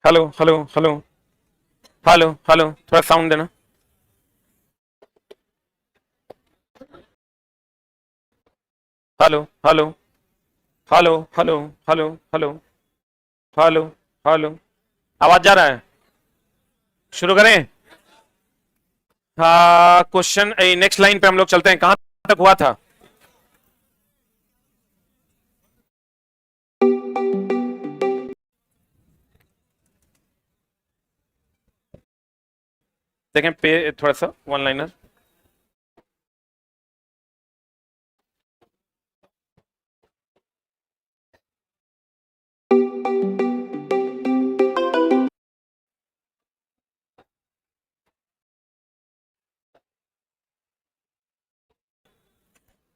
Hello hello hello hello hello, थोड़ा sound देना। Hello hello hello hello hello hello hello hello, आवाज जा रहा है? शुरू करें? हाँ, क्वेश्चन नेक्स्ट लाइन पे हम लोग चलते हैं। कहां तक हुआ था? देखें पे थोड़ा सा वन लाइनर।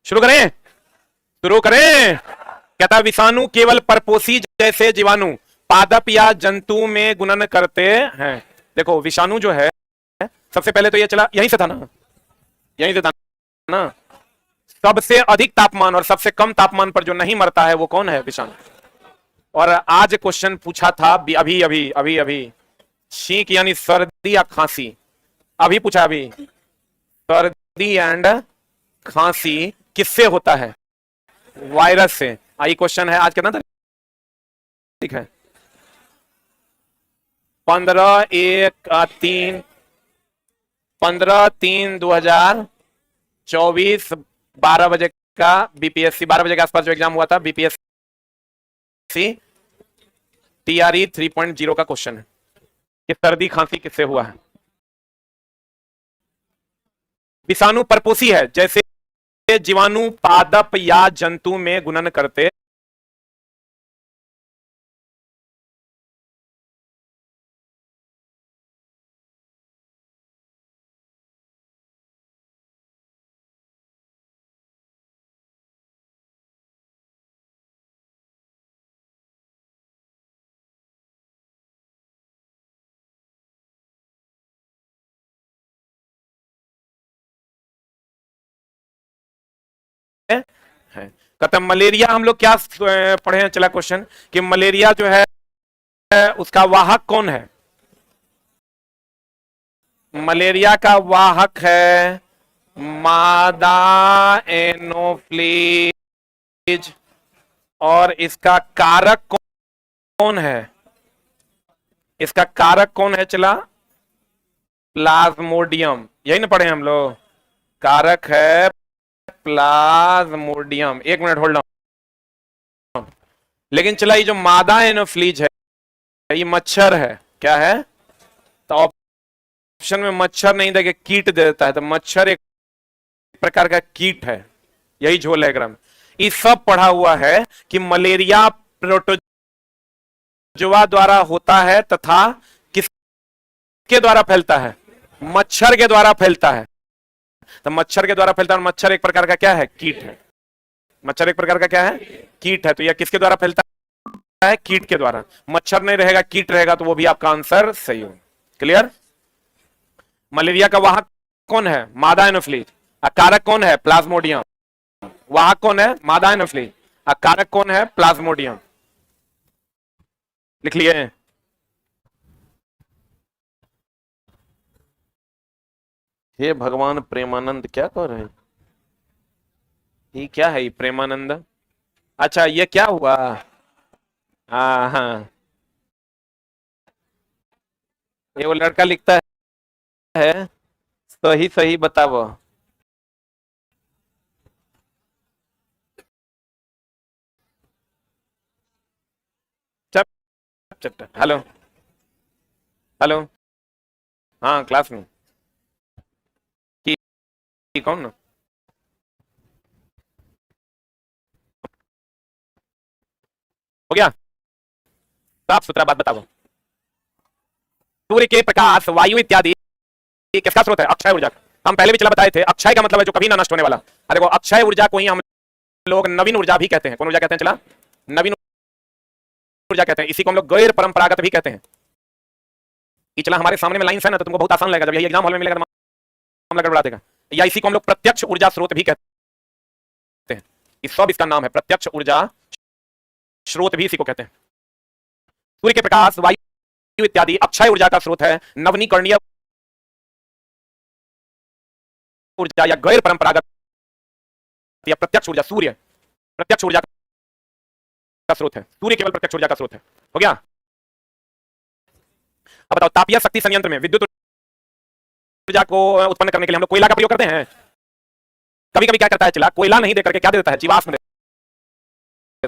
शुरू करें? शुरू करें। कहता विषाणु केवल परपोषी जैसे जीवाणु पादप या जंतु में गुणन करते हैं। देखो विषाणु जो है, सबसे पहले तो ये चला यहीं से था ना, यहीं से था ना। सबसे अधिक तापमान और सबसे कम तापमान पर जो नहीं मरता है वो कौन है? विषाणु। और आज क्वेश्चन पूछा था अभी अभी अभी अभी, छींक यानी सर्दी या खांसी, अभी पूछा अभी, सर्दी एंड खांसी किससे होता है? वायरस से। आई क्वेश्चन है आज कितना तारीख है? 15/1/3, 15/3/2024, 12 बजे का बीपीएससी, 12 बजे के आसपास जो एग्जाम हुआ था बीपीएससी टीआरई 3.0 का क्वेश्चन है कि सर्दी खांसी किससे हुआ है। विषाणु परपोषी है जैसे जीवाणु पादप या जंतु में गुणन करते हैं। कहते मलेरिया हम लोग क्या पढ़े हैं, चला क्वेश्चन कि मलेरिया जो है उसका वाहक कौन है? मलेरिया का वाहक है मादा एनोफ्लीज। और इसका कारक कौन है? इसका कारक कौन है? चला प्लाज्मोडियम, यही ना पढ़े हम लोग। कारक है प्लाज्मोडियम। एक मिनट होल्ड ऑन। लेकिन चला ये जो मादा एनोफ्लीज है ये मच्छर है, क्या है? तो ऑप्शन में मच्छर नहीं देके कीट दे देता है, तो मच्छर एक प्रकार का कीट है, यही झोल है ग्राम। ये सब पढ़ा हुआ है कि मलेरिया प्रोटोजोआ द्वारा होता है तथा किसके द्वारा फैलता है? मच्छर के द्वारा फैलता है। तो मच्छर के द्वारा फैलता है, और मच्छर एक प्रकार का क्या है? कीट है। मच्छर एक प्रकार का क्या है? कीट है। तो यह किसके द्वारा फैलता है? कीट के द्वारा। मच्छर नहीं रहेगा, कीट रहेगा, तो वो भी आपका आंसर सही हो। क्लियर? मलेरिया का वाहक कौन है? मादा एनोफ्लीज। कारक कौन है? प्लाज्मोडियम। वाहक कौन है? मादा एनोफ्लीज। कारक कौन है? प्लाज्मोडियम। लिख लिए? हे भगवान, प्रेमानंद क्या कर रहे हैं? ये क्या है ये प्रेमानंद? अच्छा ये क्या हुआ? हाँ हाँ, ये वो लड़का लिखता है सही सही बताओ। चप चप। Hello hello. हाँ क्लास में की कौन ना? हो गया? साफ सुथरा बात बताओ। सूर्य के प्रकाश, वायु इत्यादि किसका स्रोत है? अक्षय ऊर्जा। हम पहले भी चला बताए थे, अक्षय का मतलब है जो कभी ना नष्ट होने वाला। देखो अक्षय ऊर्जा को ही हम लोग नवीन ऊर्जा भी कहते हैं। कौन ऊर्जा कहते हैं? चला नवीन ऊर्जा कहते हैं। इसी को हम लोग गैर परंपरागत भी कहते हैं। ये चला हमारे सामने में लाइन है ना, तो तुमको बहुत आसान लगेगा। जब यही एग्जाम हॉल में मिलेगा तो मामला गड़बड़ा देगा। या इसी को हम लोग प्रत्यक्ष ऊर्जा स्रोत भी कहते हैं। इस सब इसका नाम है, प्रत्यक्ष ऊर्जा स्रोत भी इसी को कहते हैं। सूर्य के प्रकाश, वायु इत्यादि अक्षय ऊर्जा का स्रोत है। नवनीकरणीय ऊर्जा या गैर परंपरागत या प्रत्यक्ष ऊर्जा, सूर्य प्रत्यक्ष ऊर्जा का स्रोत है। सूर्य केवल प्रत्यक्ष ऊर्जा का स्रोत है। हो गया। अब बताओ, तापीय शक्ति संयंत्र में विद्युत ऊर्जा को उत्पन्न करने के लिए हम लोग कोयला का प्रयोग करते हैं। कभी कभी क्या करता है चला, कोयला नहीं देकर के क्या दे देता है, जीवाश्म देता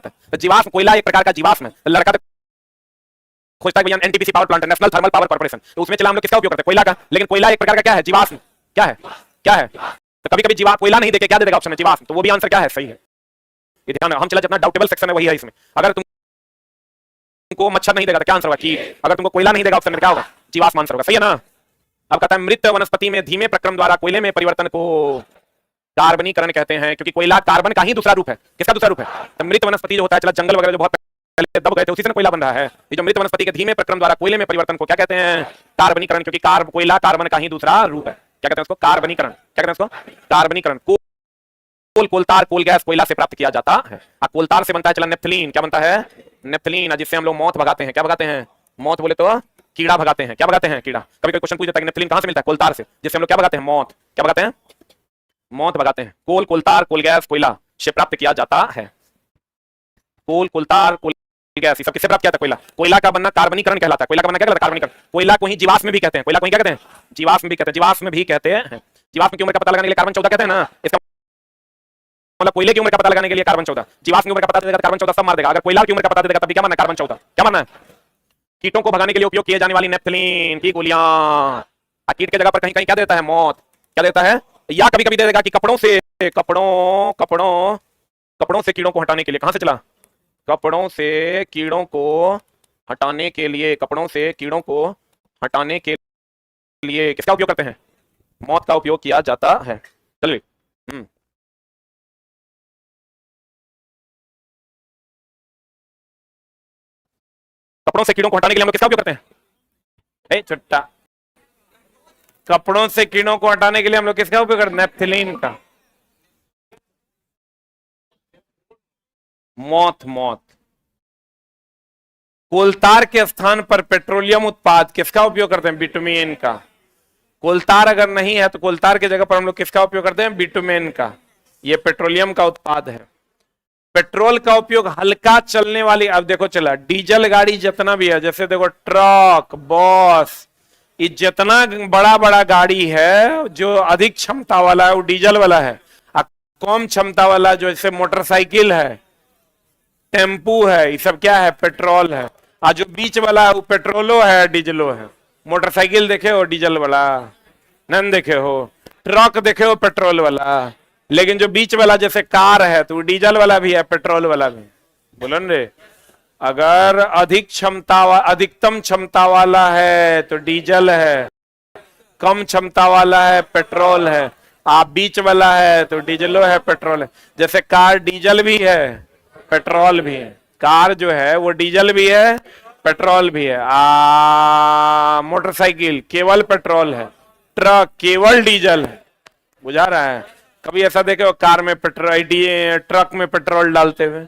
है। तो जीवाश्म, कोयला एक प्रकार का जीवाश्म है। लड़का तो खोजता है भैया NTPC power plant, national thermal power corporation, तो उसमें चला हम लोग किसका उपयोग करते हैं, कोयला का। लेकिन कोयला एक प्रकार का क्या है, जीवाश्म। क्या है, क्या है। तो कभी कभी जीवा कोयला नहीं देके क्या दे देगा ऑप्शन में, जीवाश्म। तो वो भी आंसर क्या है, सही है। ये ध्यान, हम चला जितना डाउटेबल सेक्शन है वही है इसमें। अगर तुमको मच्छर नहीं देगा तो क्या आंसर होगा, कीट। अगर तुमको कोयला नहीं देगा ऑप्शन में क्या होगा, जीवाश्म आंसर होगा। सही है ना। अब कहता है मृत वनस्पति में धीमे प्रक्रम द्वारा कोयले में परिवर्तन को कार्बनीकरण कहते हैं, क्योंकि कोयला कार्बन का ही दूसरा रूप है। किसका दूसरा रूप है, तो मृत वनस्पति जो होता है, चला जंगल वगैरह जो बहुत पहले दब गए थे, उसी से कोयला बन रहा है। ये जो मृत वनस्पति के धीमे प्रक्रम द्वारा कोयले में परिवर्तन को क्या कहते हैं, कार्बनीकरण, क्योंकि कोयला कार्बन का ही दूसरा रूप है। क्या कहते हैं उसको, कार्बनीकरण। क्या कहते हैं उसको, कार्बनीकरण। कोलतार, कोल गैस कोयला से प्राप्त किया जाता है। कोलतार से बनता है चला नेफ्थलीन। क्या बनता है, नेफ्थलीन, जिससे हम लोग मौत भगाते हैं। क्या भगाते हैं, मौत बोले तो कीड़ा भगाते हैं। क्या भगाते हैं, कीड़ा। कभी कोई क्वेश्चन पूछ देता है कि नेफ्थलीन कहां से मिलता है, कोलतार से, जिससे हम लोग क्या भगाते हैं, मौत। क्या भगाते हैं, मौत भगाते हैं। कोलतार, कोल गैस कोयला से प्राप्त किया जाता है। कोलतार, कोल गैस सब किससे प्राप्त किया था, कोयला। कोयला का बनना कार्बनीकरण कहलाता है। कोयला का बनना क्या कहलाता है, कार्बनीकरण। कोयला को ही जीवाश्म भी कहते हैं। कोयला को ही क्या कहते हैं, जीवाश्म भी कहते हैं। जीवाश्म भी कहते हैं। जीवाश्म की उम्र का पता लगाने के लिए कार्बन 14 कहते हैं ना। इसका मतलब कोयले की उम्र का पता लगाने के लिए कार्बन 14, जीवाश्म की उम्र का पता देगा कार्बन 14 सब मार देगा। अगर कोयला की उम्र का पता देगा तब भी क्या मानना, कार्बन 14। क्या मानना है, कीटों को भगाने के लिए उपयोग किए जाने वाली नेफ्थलीन की गोलियां। कीट के जगह पर कहीं कहीं क्या देता है, मौत। क्या देता है, या कभी कभी दे देगा कि कपड़ों से कीड़ों को हटाने के लिए। कहां से चला, कपड़ों से कीड़ों को हटाने के लिए। कपड़ों से कीड़ों को हटाने के लिए किसका उपयोग करते हैं, मौत का उपयोग किया जाता है। चलिए कपड़ों से कीड़ों को हटाने के लिए हम लोग किसका उपयोग करते हैं, छुट्टा। कपड़ों से कीड़ों को हटाने के लिए हम लोग किसका उपयोग करते हैं, नेफ्थलीन का। मौत। कोलतार के स्थान पर पेट्रोलियम उत्पाद किसका उपयोग करते हैं, बिटुमेन का। कोलतार अगर नहीं है तो कोलतार की जगह पर हम लोग किसका उपयोग करते हैं, बिटुमेन का। ये पेट्रोलियम का उत्पाद है। पेट्रोल का उपयोग हल्का चलने वाली, अब देखो चला डीजल गाड़ी जितना भी है, जैसे देखो ट्रक, बस, ये जितना बड़ा बड़ा गाड़ी है जो अधिक क्षमता वाला है वो डीजल वाला है। कम क्षमता वाला जो जैसे मोटरसाइकिल है, टेम्पू है, ये सब क्या है, पेट्रोल है। और जो बीच वाला है वो पेट्रोलो है, डीजलो है। मोटरसाइकिल देखे हो डीजल वाला, नहीं देखे हो। ट्रक देखे हो पेट्रोल वाला। लेकिन जो बीच वाला जैसे कार है तो डीजल वाला भी है, पेट्रोल वाला भी। बोलो न रे, अगर अधिकतम क्षमता वाला है तो डीजल है, कम क्षमता वाला है पेट्रोल है, आप बीच वाला है तो डीजलो है, पेट्रोल है। जैसे कार डीजल भी है पेट्रोल भी है। कार जो है वो डीजल भी है पेट्रोल भी है। मोटरसाइकिल केवल पेट्रोल है, ट्रक केवल डीजल है। बुझा रहा है। कभी ऐसा देखे हो कार में पेट्रोल, ट्रक में पेट्रोल डालते हुए,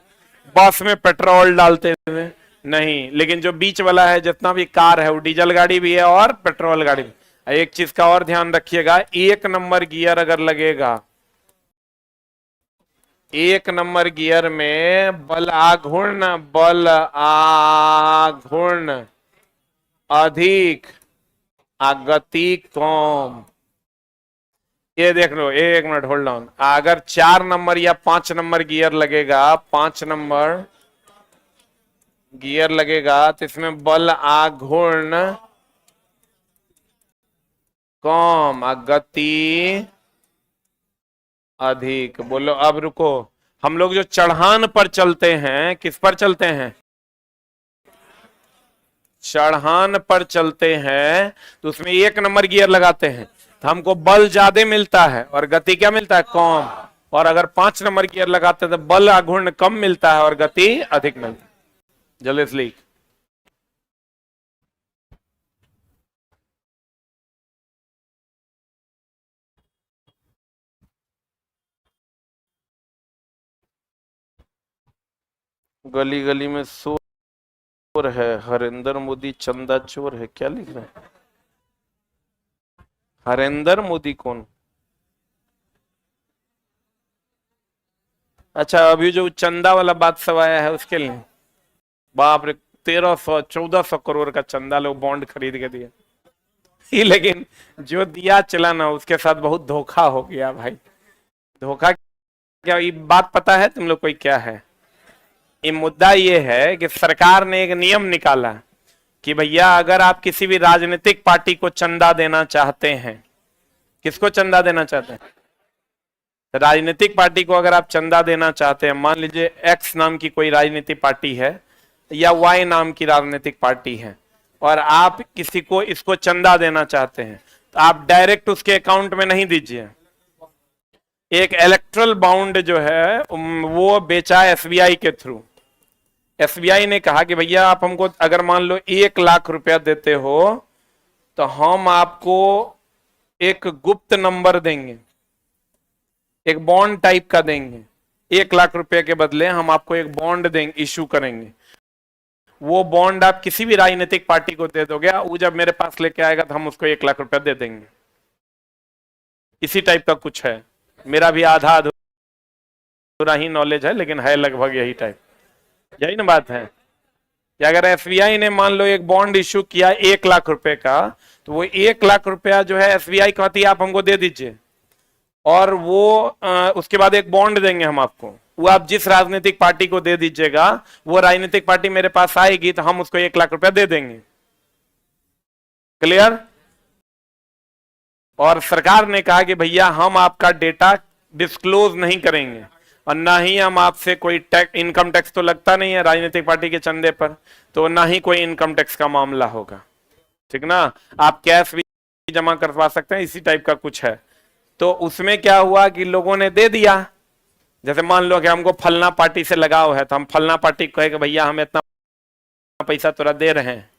बस में पेट्रोल डालते हुए, नहीं। लेकिन जो बीच वाला है जितना भी कार है वो डीजल गाड़ी भी है और पेट्रोल गाड़ी भी। एक चीज का और ध्यान रखिएगा, 1 नंबर गियर अगर लगेगा, 1 नंबर गियर में बल आघूर्ण अधिक गति कम। ये देख लो, 1 मिनट होल्ड ऑन। अगर 4 नंबर या 5 नंबर गियर लगेगा, 5 नंबर गियर लगेगा तो इसमें बल आघूर्ण कम गति अधिक। बोलो अब रुको, हम लोग जो चढ़ान पर चलते हैं, किस पर चलते हैं, चढ़ान पर चलते हैं, तो उसमें 1 नंबर गियर लगाते हैं तो हमको बल ज्यादा मिलता है और गति क्या मिलता है, कम। और अगर 5 नंबर गियर लगाते हैं तो बल आघूर्ण कम मिलता है और गति अधिक मिलता है। जल्दी से लिख। गली गली में शोर है, हरेंद्र मोदी चंदा चोर है, क्या लिख रहे हैं? हरेंद्र मोदी कौन? अच्छा, अभी जो चंदा वाला बात सब आया है उसके लिए, बाप रे, 1300-1400 करोड़ का चंदा लोग बॉन्ड खरीद के दिया। लेकिन जो दिया चला ना, उसके साथ बहुत धोखा हो गया भाई। धोखा क्या, ये बात पता है तुम लोग कोई क्या है? ये मुद्दा ये है कि सरकार ने एक नियम निकाला कि भैया अगर आप किसी भी राजनीतिक पार्टी को चंदा देना चाहते हैं, किसको चंदा देना चाहते हैं? राजनीतिक पार्टी को अगर आप चंदा देना चाहते हैं, मान लीजिए एक्स नाम की कोई राजनीतिक पार्टी है या वाई नाम की राजनीतिक पार्टी है, और आप किसी को इसको चंदा देना चाहते हैं, तो आप डायरेक्ट उसके अकाउंट में नहीं दीजिए। एक इलेक्ट्रल बॉन्ड जो है वो बेचा एसबीआई के थ्रू। एसबीआई ने कहा कि भैया आप हमको अगर मान लो 1,00,000 रुपया देते हो तो हम आपको एक गुप्त नंबर देंगे, एक बॉन्ड टाइप का देंगे। 1,00,000 रुपए के बदले हम आपको एक बॉन्ड देंगे, इशू करेंगे। वो बॉन्ड आप किसी भी राजनीतिक पार्टी को दे दोगे, वो जब मेरे पास लेके आएगा तो हम उसको 1,00,000 रुपया दे देंगे। इसी टाइप का कुछ है, मेरा भी आधा अधूरा ही नॉलेज है, लेकिन है लगभग यही टाइप। यही ना बात है कि अगर एसबीआई ने मान लो एक बॉन्ड इशू किया 1,00,000 रुपए का, तो वो 1,00,000 रुपया जो है एसबीआई कहती है आप हमको दे दीजिए, और वो उसके बाद एक बॉन्ड देंगे हम आपको। वो आप जिस राजनीतिक पार्टी को दे दीजिएगा, वो राजनीतिक पार्टी मेरे पास आएगी तो हम उसको 1,00,000 रुपया दे देंगे। क्लियर? और सरकार ने कहा कि भैया हम आपका डेटा डिस्क्लोज नहीं करेंगे, और ना ही हम आपसे कोई टैक्स, इनकम टैक्स तो लगता नहीं है राजनीतिक पार्टी के चंदे पर, तो ना ही कोई इनकम टैक्स का मामला होगा। ठीक ना? आप कैश भी जमा करवा सकते हैं, इसी टाइप का कुछ है। तो उसमें क्या हुआ कि लोगों ने दे दिया। जैसे मान लो कि हमको फलना पार्टी से लगाव है, तो हम फलना पार्टी को कहे कि भैया हम इतना पैसा तुरा दे रहे हैं,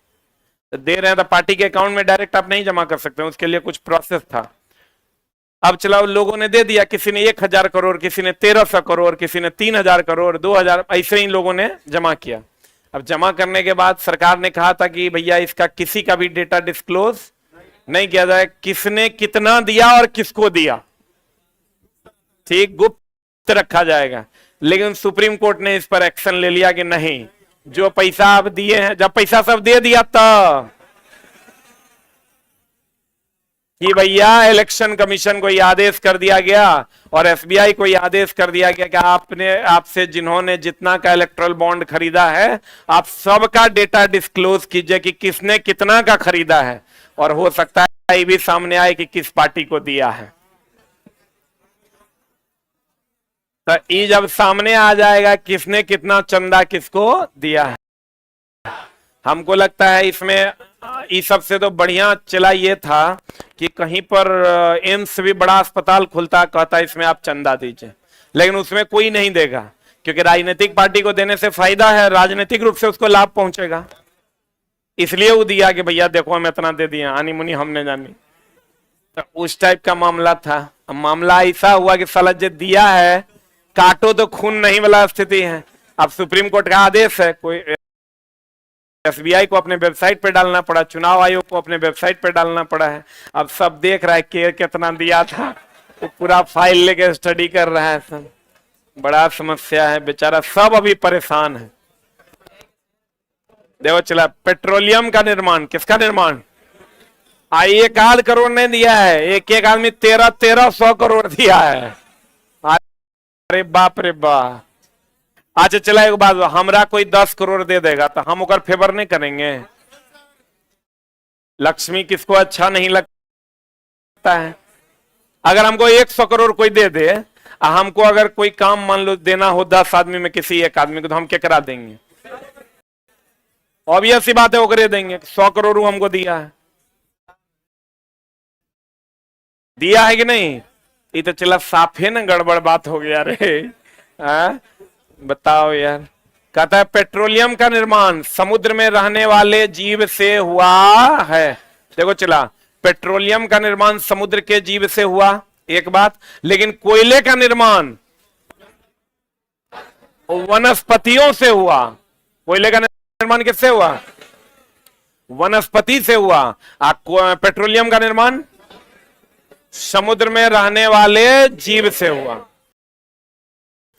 तो पार्टी के अकाउंट में डायरेक्ट आप नहीं जमा कर सकते, उसके लिए कुछ प्रोसेस था। अब चलाओ, लोगों ने दे दिया, किसी ने 1,000 करोड़, किसी ने 1,300 करोड़, किसी ने 3,000 करोड़, 2,000, ऐसे ही लोगों ने जमा किया। अब जमा करने के बाद सरकार ने कहा था कि भैया इसका किसी का भी डेटा डिस्क्लोज नहीं किया जाए, किसने कितना दिया और किसको दिया, ठीक, गुप्त रखा जाएगा। लेकिन सुप्रीम कोर्ट ने इस पर एक्शन ले लिया कि नहीं, जो पैसा आप दिए हैं, जब पैसा सब दे दिया तब कि भैया इलेक्शन कमीशन को यह आदेश कर दिया गया और एसबीआई को यह आदेश कर दिया गया कि आपसे जिन्होंने जितना का इलेक्ट्रल बॉन्ड खरीदा है, आप सबका डेटा डिस्क्लोज कीजिए कि किसने कितना का खरीदा है, और हो सकता है ये भी सामने आए कि किस पार्टी को दिया है। तो ये जब सामने आ जाएगा किसने कितना चंदा किसको दिया है, हमको लगता है इसमें इस सबसे तो बढ़िया चला ये था कि कहीं पर एम्स भी बड़ा अस्पताल खुलता, कहता इसमें आप चंदा दीजिए, लेकिन उसमें कोई नहीं देगा, क्योंकि राजनीतिक पार्टी को देने से फायदा है, राजनीतिक रूप से उसको लाभ पहुंचेगा, इसलिए वो दिया कि भैया देखो हम इतना दे दिए, आनी मुनी हमने जानी। तो उस टाइप का मामला था। अब मामला ऐसा हुआ कि साला जो दिया है काटो तो खून नहीं वाला स्थिति है। अब सुप्रीम कोर्ट का आदेश है, कोई एसबीआई को अपने वेबसाइट पे डालना पड़ा, चुनाव आयोग को अपने वेबसाइट पे डालना पड़ा है। अब सब देख रहा है कि कितना दिया था, वो पूरा फाइल लेके स्टडी कर रहा है। सब बड़ा समस्या है, बेचारा सब अभी परेशान है। देखो चला, पेट्रोलियम का निर्माण, किसका निर्माण? 1,000 करोड़ नहीं दिया है, एक एक आदमी 1,300 करोड़ दिया है। अरे बाप रे बाप। अच्छा चला, एक बात, हमरा कोई 10 करोड़ दे देगा तो हम ओकर फेवर नहीं करेंगे? लक्ष्मी किसको अच्छा नहीं लगता है? अगर हमको 100 करोड़ कोई दे दे, हमको अगर कोई काम मान लो देना हो 10 आदमी में किसी एक आदमी को, तो हम क्या करा देंगे? ऑब्वियस सी बात है, वो करे देंगे। 100 करोड़ हमको दिया है, दिया है कि नहीं? ये तो चला साफे ना गड़बड़ बात हो गया रे। बताओ यार। कहता है पेट्रोलियम का निर्माण समुद्र में रहने वाले जीव से हुआ है। देखो चला, पेट्रोलियम का निर्माण समुद्र के जीव से हुआ, एक बात, लेकिन कोयले का निर्माण वनस्पतियों से हुआ। कोयले का निर्माण निर्माण किससे हुआ? वनस्पति से हुआ। पेट्रोलियम का निर्माण समुद्र में रहने वाले जीव से हुआ।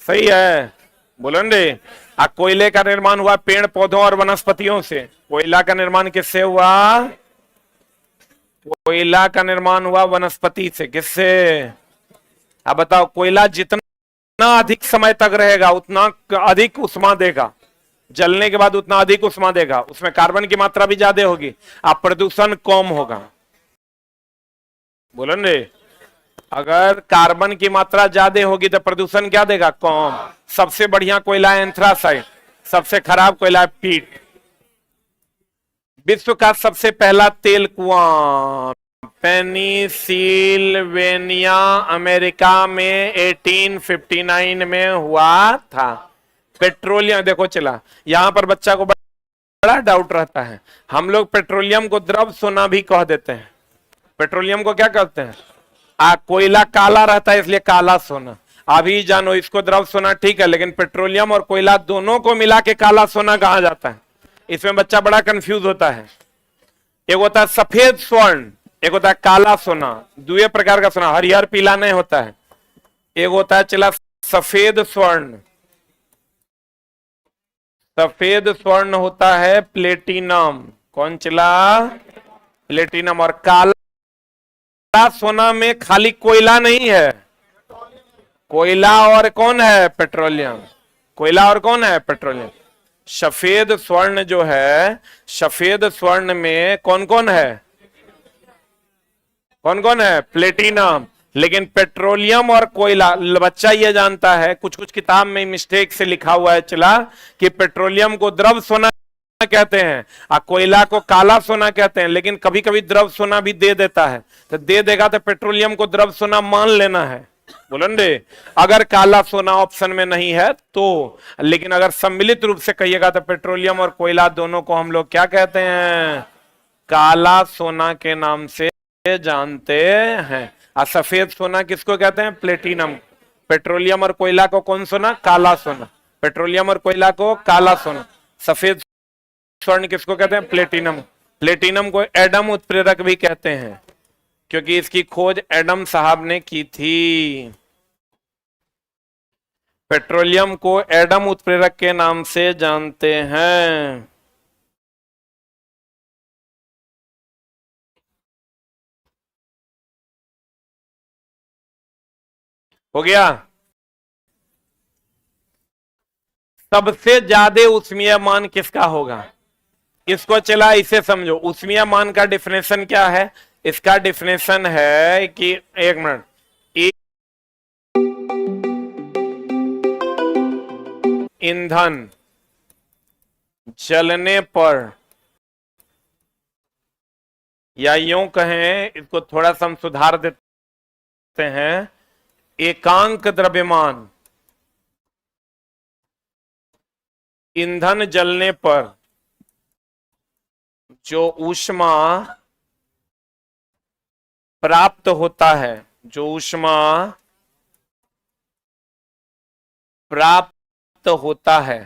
सही है, बोलो रे। कोयले का निर्माण हुआ पेड़ पौधों और वनस्पतियों से। कोयला का निर्माण किससे हुआ? कोयला का निर्माण हुआ वनस्पति से। किससे? अब बताओ, कोयला जितना अधिक समय तक रहेगा उतना अधिक उष्मा देगा, जलने के बाद उतना अधिक उष्मा देगा, उसमें कार्बन की मात्रा भी ज्यादा होगी, अब प्रदूषण कम होगा। बोलो रे, अगर कार्बन की मात्रा ज्यादा होगी तो प्रदूषण क्या देगा? कम। सबसे बढ़िया कोयला है एंथ्रासाइट, सबसे खराब कोयला है पीट। विश्व का सबसे पहला तेल कुआं पेनिसिल्वेनिया अमेरिका में 1859 में हुआ था। पेट्रोलियम देखो चला, यहां पर बच्चा को बड़ा डाउट रहता है। हम लोग पेट्रोलियम को द्रव सोना भी कह देते हैं। पेट्रोलियम को क्या कहते हैं? कोयला काला रहता है इसलिए काला सोना। अभी जानो, इसको द्रव सोना ठीक है, लेकिन पेट्रोलियम और कोयला दोनों को मिला के काला सोना कहा जाता है। इसमें बच्चा बड़ा कंफ्यूज होता है। एक होता है सफेद स्वर्ण, एक होता है काला सोना। दुए प्रकार का सोना, हरिहर पीला नहीं होता है। एक होता है चला सफेद स्वर्ण, सफेद स्वर्ण होता है प्लेटिनम। कौन चला? प्लेटिनम। और काला सोना में खाली कोयला नहीं है, कोयला और कौन है? पेट्रोलियम। कोयला और कौन है? पेट्रोलियम। सफेद स्वर्ण जो है, सफेद स्वर्ण में कौन कौन है? कौन कौन है? प्लेटिनम। लेकिन पेट्रोलियम और कोयला, बच्चा ये जानता है, कुछ कुछ किताब में मिस्टेक से लिखा हुआ है चला कि पेट्रोलियम को द्रव सोना कहते हैं और कोयला को काला सोना कहते हैं। लेकिन कभी कभी द्रव सोना भी दे देता है, तो दे देगा तो पेट्रोलियम को द्रव सोना मान लेना है। बोलन रे, अगर काला सोना ऑप्शन में नहीं है तो। लेकिन अगर सम्मिलित रूप से कहिएगा तो पेट्रोलियम और कोयला दोनों को हम लोग क्या कहते हैं? काला सोना के नाम से जानते हैं। और सफेद सोना किसको कहते हैं? प्लेटिनम। पेट्रोलियम और कोयला को कौन सोना? काला सोना। पेट्रोलियम और कोयला को काला सोना। सफेद स्वर्ण किसको कहते हैं? प्लेटिनम। प्लेटिनम को एडम उत्प्रेरक भी कहते हैं, क्योंकि इसकी खोज एडम साहब ने की थी। पेट्रोलियम को एडम उत्प्रेरक के नाम से जानते हैं। हो गया? सबसे ज्यादा उष्मीय मान किसका होगा? इसको चला इसे समझो। उष्मीय मान का डिफिनेशन क्या है? इसका डिफिनेशन है कि, एक मिनट, ईंधन जलने पर, या यूं कहें, इसको थोड़ा सा हम सुधार देते हैं, एकांक द्रव्यमान, ईंधन जलने पर जो ऊष्मा प्राप्त होता है, जो ऊष्मा प्राप्त होता है,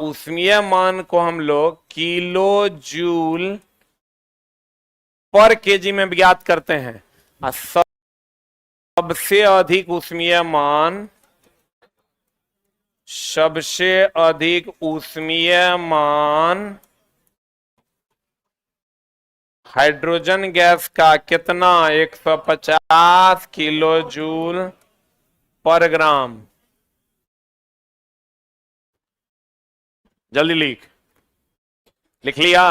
ऊष्मीय मान को हम लोग किलो जूल पर केजी में ज्ञात करते हैं। सबसे अधिक उष्मीय मान, सबसे अधिक उष्मीय मान हाइड्रोजन गैस का कितना? 150 किलो जूल पर ग्राम। जल्दी लिख लिया?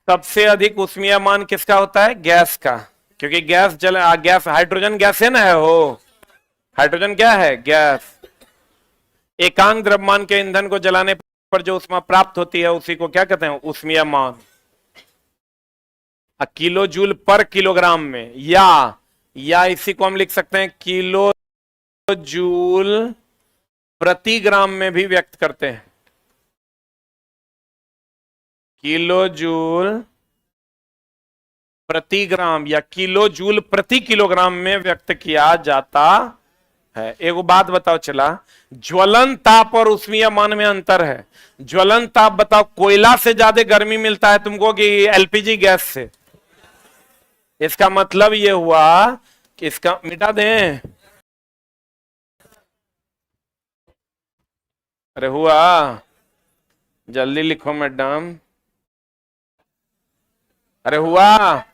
सबसे अधिक उष्मीय मान किसका होता है? गैस का, क्योंकि गैस गैस हाइड्रोजन गैस है ना, है हो। हाइड्रोजन क्या है? गैस। एकांक द्रव्यमान के ईंधन को जलाने पर जो उष्मा प्राप्त होती है उसी को क्या कहते हैं? उष्मीय मान। किलो जूल पर किलोग्राम में, या इसी को हम लिख सकते हैं किलो जूल प्रति ग्राम में भी व्यक्त करते हैं। किलो जूल प्रति ग्राम या किलो जूल प्रति किलोग्राम में व्यक्त किया जाता है। एक बात बताओ, चला ज्वलन ताप और उष्मीय मान में अंतर है। ज्वलन ताप बताओ, कोयला से ज्यादा गर्मी मिलता है तुमको कि एलपीजी गैस से? इसका मतलब ये हुआ कि इसका मिटा दें। अरे हुआ, जल्दी लिखो मैडम। अरे हुआ,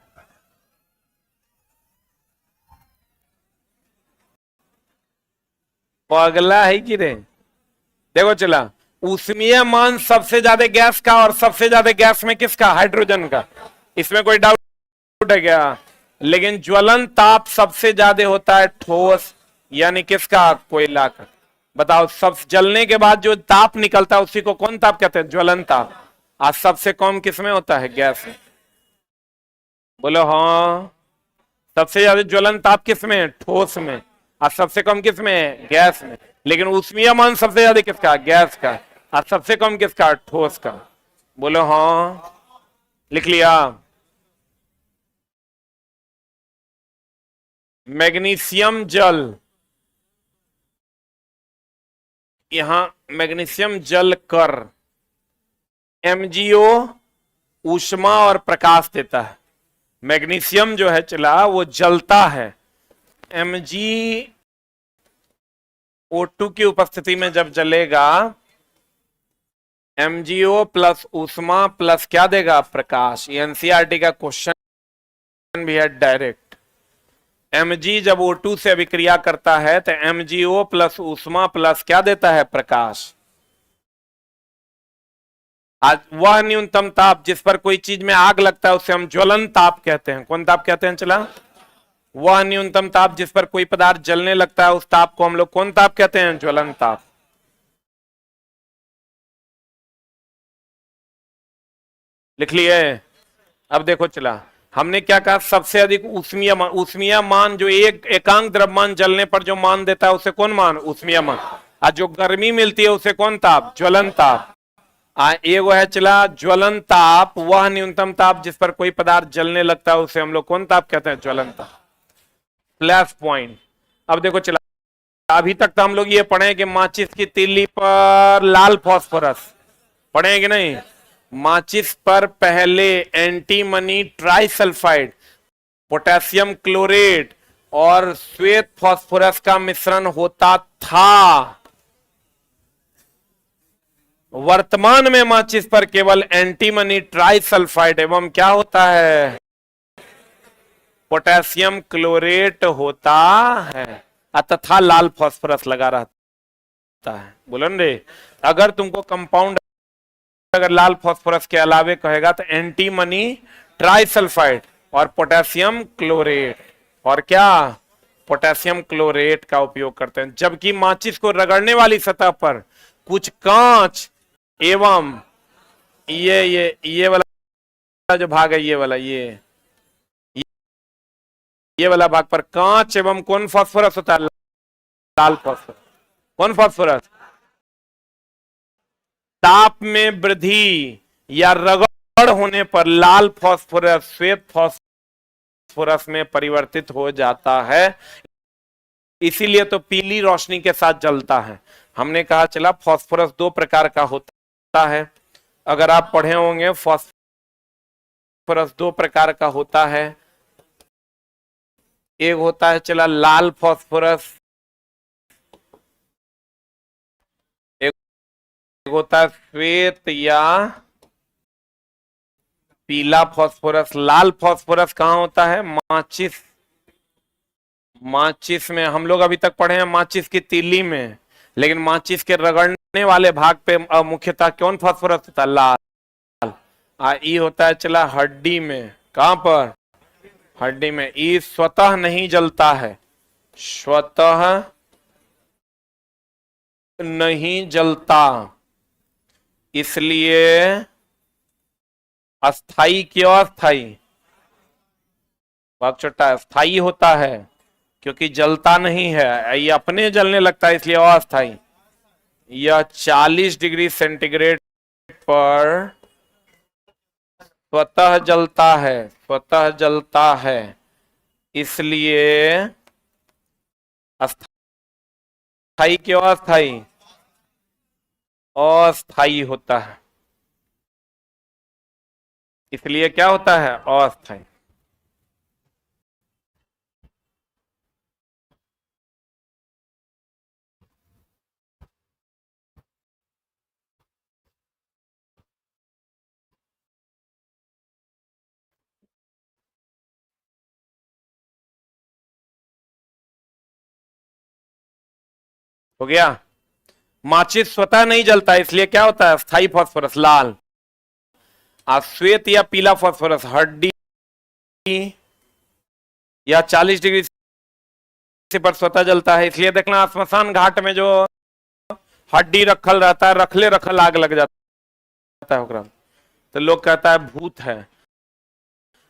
पगला है कि रे? देखो चला, ऊष्मीय मान सबसे ज्यादा गैस का, और सबसे ज्यादा गैस में किसका? हाइड्रोजन का। इसमें कोई डाउट है क्या? लेकिन ज्वलन ताप सबसे ज्यादा होता है ठोस, यानी किसका? कोयला का। बताओ, सब जलने के बाद जो ताप निकलता है उसी को कौन ताप कहते हैं? ज्वलन ताप। आज सबसे कम किसमें होता है? गैस में। बोलो हाँ। सबसे ज्यादा ज्वलन ताप किसमें? ठोस में। और सबसे कम किसमें? गैस में। लेकिन ऊष्मीय मान सबसे ज्यादा किसका? गैस का। और सबसे कम किसका? ठोस का। बोलो हाँ। लिख लिया। मैग्नीशियम जल, यहां मैग्नीशियम जल कर MgO ऊष्मा और प्रकाश देता है। मैग्नीशियम जो है चला वो जलता है। MgO2 की उपस्थिति में जब जलेगा, MgO प्लस ऊष्मा प्लस क्या देगा? प्रकाश। ये एनसीईआरटी का क्वेश्चन भी है डायरेक्ट। Mg जब O2 से अभिक्रिया करता है तो MgO प्लस ऊष्मा प्लस क्या देता है? प्रकाश। आज वह न्यूनतम ताप जिस पर कोई चीज में आग लगता है उसे हम ज्वलन ताप कहते हैं। कौन ताप कहते हैं? चला, वह न्यूनतम ताप जिस पर कोई पदार्थ जलने लगता है उस ताप को हम लोग कौन ताप कहते हैं? ज्वलन ताप। लिख लिए? अब देखो चला, हमने क्या कहा? सबसे अधिक ऊष्मीय मान। ऊष्मीय मान जो एक एकांक द्रव्यमान जलने पर जो मान देता है उसे कौन मान? ऊष्मीय मान। और जो गर्मी मिलती है उसे कौन ताप? ज्वलन ताप। एगो है चला ज्वलन ताप, वह न्यूनतम ताप जिस पर कोई पदार्थ जलने लगता है उसे हम लोग कौन ताप कहते हैं? ज्वलन ताप। Plus point. अब देखो चला, अभी तक तो हम लोग ये पढ़े कि माचिस की तीली पर लाल फास्फोरस पढ़े कि नहीं? माचिस पर पहले एंटीमनी ट्राइसल्फाइड, पोटेशियम क्लोरेट और श्वेत फास्फोरस का मिश्रण होता था। वर्तमान में माचिस पर केवल एंटीमनी ट्राइसल्फाइड एवं क्या होता है? पोटेशियम क्लोरेट होता है, तथा लाल फास्फोरस लगा रहता है। बोलो रे, अगर तुमको कंपाउंड अगर लाल फास्फोरस के अलावे कहेगा तो एंटीमनी ट्राइसल्फाइड और पोटेशियम क्लोरेट, और क्या? पोटेशियम क्लोरेट का उपयोग करते हैं। जबकि माचिस को रगड़ने वाली सतह पर कुछ कांच एवं ये वाला जो भाग है, ये वाला भाग पर कांच एवं कौन फास्फोरस होता है? लाल फास्फोरस। कौन फास्फोरस? ताप में वृद्धि या रगड़ होने पर लाल फास्फोरस श्वेत फास्फोरस में परिवर्तित हो जाता है। इसीलिए तो पीली रोशनी के साथ जलता है। हमने कहा चला फास्फोरस दो प्रकार का होता है। अगर आप पढ़े होंगे, फास्फोरस दो प्रकार का होता है। एक होता है चला लाल फास्फोरस, एक होता है श्वेत या पीला फास्फोरस। लाल फास्फोरस कहां होता है? माचिस में। हम लोग अभी तक पढ़े हैं माचिस की तीली में, लेकिन माचिस के रगड़ने वाले भाग पे मुख्यतः कौन फास्फोरस होता है? लाल। ई होता है चला हड्डी में। कहां पर? हड्डी में। ई स्वतः नहीं जलता है, स्वतः नहीं जलता, इसलिए अस्थाई। क्यों अस्थाई? भाग छोटा स्थाई होता है क्योंकि जलता नहीं है, ये अपने जलने लगता है, इसलिए अस्थाई। यह 40 डिग्री सेंटीग्रेड पर स्वतः जलता है, स्वतः जलता है, इसलिए अस्थाई क्यों अस्थाई? अस्थाई होता है, इसलिए क्या होता है? अस्थाई। हो गया? माचिस स्वतः नहीं जलता, इसलिए क्या होता है? स्थायी फास्फोरस, लाल। श्वेत या पीला फास्फोरस हड्डी या 40 डिग्री से पर स्वतः जलता है, इसलिए देखना श्मशान घाट में जो हड्डी रखल रहता है, रखले रखल आग लग जाता है ओकरा, तो लोग कहता है भूत है।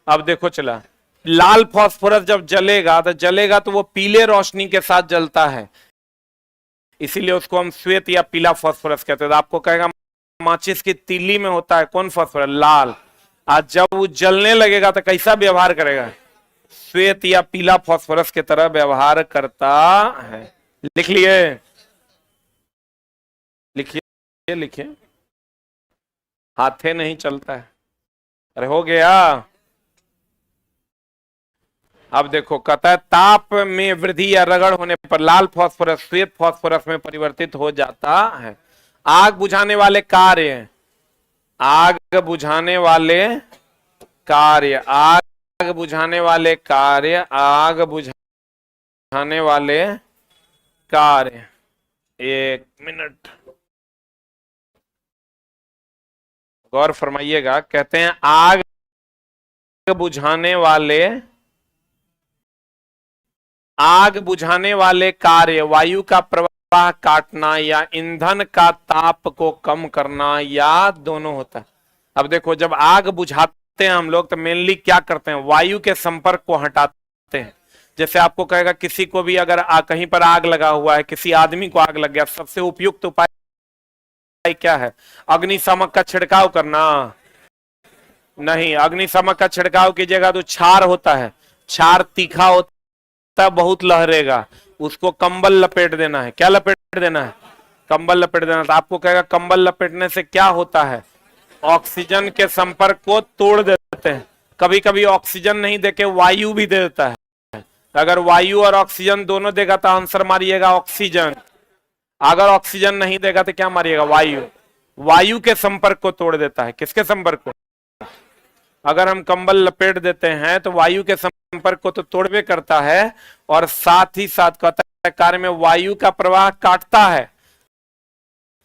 अब देखो चला, लाल फास्फोरस जब जलेगा तो वो पीले रोशनी के साथ जलता है, इसीलिए उसको हम श्वेत या पीला फास्फोरस कहते हैं। तो आपको कहेगा माचिस की तीली में होता है कौन फास्फोरस? लाल। आज जब वो जलने लगेगा तो कैसा व्यवहार करेगा? श्वेत या पीला फास्फोरस की तरह व्यवहार करता है। लिख लिए? लिखिए लिखिए, हाथे नहीं चलता है। अरे हो गया। अब देखो कहता है ताप में वृद्धि या रगड़ होने पर लाल फास्फोरस श्वेत फास्फोरस में परिवर्तित हो जाता है। आग बुझाने वाले कार्य, आग बुझाने वाले कार्य, आग बुझाने वाले कार्य, आग बुझाने वाले कार्य। एक मिनट गौर फरमाइएगा। कहते हैं आग बुझाने वाले, आग बुझाने वाले कार्य वायु का प्रवाह काटना या ईंधन का ताप को कम करना या दोनों होता है। अब देखो जब आग बुझाते हैं हम लोग तो मेनली क्या करते हैं? वायु के संपर्क को हटाते हैं। जैसे आपको कहेगा किसी को भी अगर कहीं पर आग लगा हुआ है, किसी आदमी को आग लग गया, सबसे उपयुक्त उपाय क्या है? अग्निशामक का छिड़काव करना? नहीं, अग्निशामक का छिड़काव कीजिएगा तो क्षार होता है, क्षार तीखा होता है, बहुत लहरेगा, उसको कंबल लपेट देना है। क्या लपेट देना है? कंबल लपेट देना। तो आपको कहेगा कंबल लपेटने से क्या होता है? ऑक्सीजन के संपर्क को तोड़ देते हैं। कभी कभी ऑक्सीजन नहीं देके वायु भी दे देता है। अगर वायु और ऑक्सीजन दोनों देगा तो आंसर मारिएगा ऑक्सीजन। अगर ऑक्सीजन नहीं देगा तो क्या मारिएगा? वायु। वायु के संपर्क को तोड़ देता है। किसके संपर्क को? अगर हम कंबल लपेट देते हैं तो वायु के संपर्क को तो तोड़वे करता है, और साथ ही साथ कहता है कार्य में वायु का प्रवाह काटता है।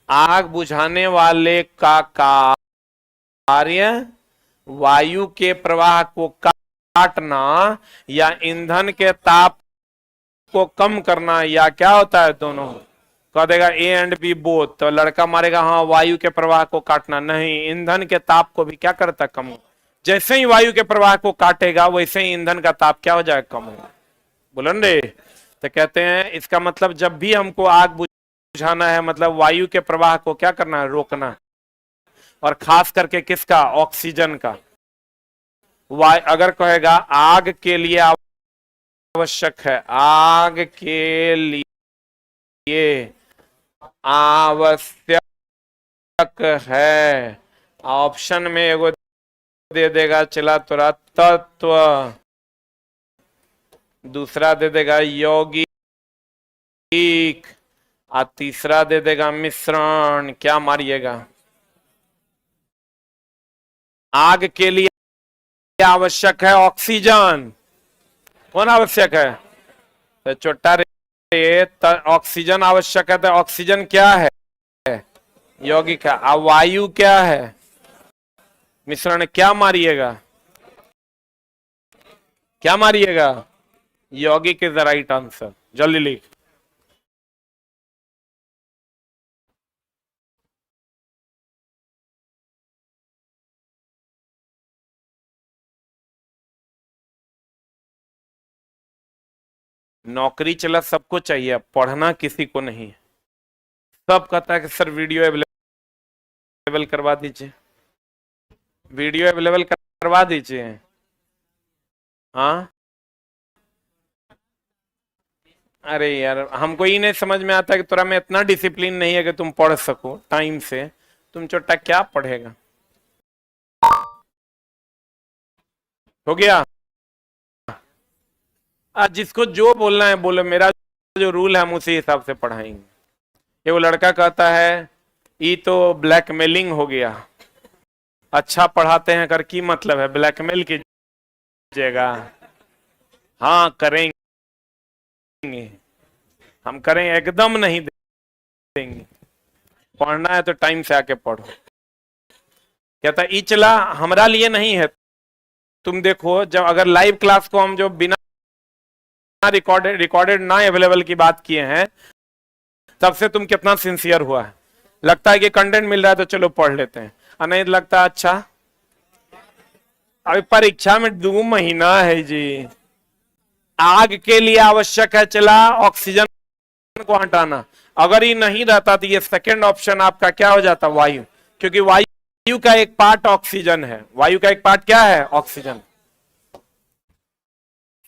आग बुझाने वाले का कार्य वायु के प्रवाह को काटना या ईंधन के ताप को कम करना, या क्या होता है? दोनों। कह देगा ए एंड बी बोथ, तो लड़का मारेगा हाँ वायु के प्रवाह को काटना। नहीं, ईंधन के ताप को भी क्या करता है? कम। जैसे ही वायु के प्रवाह को काटेगा वैसे ही ईंधन का ताप क्या हो जाएगा? कम होगा। बोलन रे। तो कहते हैं इसका मतलब जब भी हमको आग बुझाना है, मतलब वायु के प्रवाह को क्या करना है? रोकना। और खास करके किसका? ऑक्सीजन का। अगर कहेगा आग के लिए आवश्यक है, आग के लिए आवश्यक है, ऑप्शन में एगो दे देगा चला तोरा तत्व, दूसरा दे देगा यौगिक, और तीसरा दे देगा मिश्रण। क्या मारिएगा? आग के लिए आवश्यक है ऑक्सीजन। कौन आवश्यक है? तो छोटा रे, ऑक्सीजन आवश्यक है, तो ऑक्सीजन क्या है? यौगिक है। अब वायु क्या है? मिश्रण। क्या मारिएगा? क्या मारिएगा? यौगिक इज द राइट आंसर। जल्दी लिख। नौकरी चला सबको चाहिए, पढ़ना किसी को नहीं। सब कहता है कि सर वीडियो अवेलेबल करवा दीजिए, वीडियो अवेलेबल करवा दीजिए। हाँ अरे यार हमको ही नहीं समझ में आता कि तुरा में इतना डिसिप्लिन नहीं है कि तुम पढ़ सको टाइम से। तुम छोटा क्या पढ़ेगा। हो गया। आज जिसको जो बोलना है बोले, मेरा जो रूल है हम उसी हिसाब से पढ़ाएंगे। ये वो लड़का कहता है ये तो ब्लैकमेलिंग हो गया। अच्छा पढ़ाते हैं कर की मतलब है ब्लैकमेल कीजिएगा। हाँ करेंगे, हम करें एकदम नहीं देंगे। पढ़ना है तो टाइम से आके पढ़ो। कहता ई चला हमारा लिए नहीं है। तुम देखो जब अगर लाइव क्लास को हम जो बिना रिकॉर्डेड ना अवेलेबल की बात किए हैं तब से तुम कितना सिंसियर हुआ है। लगता है कि कंटेंट मिल रहा है तो चलो पढ़ लेते हैं, और नहीं लगता अच्छा अभी परीक्षा में 2 महीना है जी। आग के लिए आवश्यक है चला ऑक्सीजन को हटाना। अगर ये नहीं रहता तो ये सेकंड ऑप्शन आपका क्या हो जाता, वायु। क्योंकि वायु का एक पार्ट ऑक्सीजन है। वायु का एक पार्ट क्या है, ऑक्सीजन।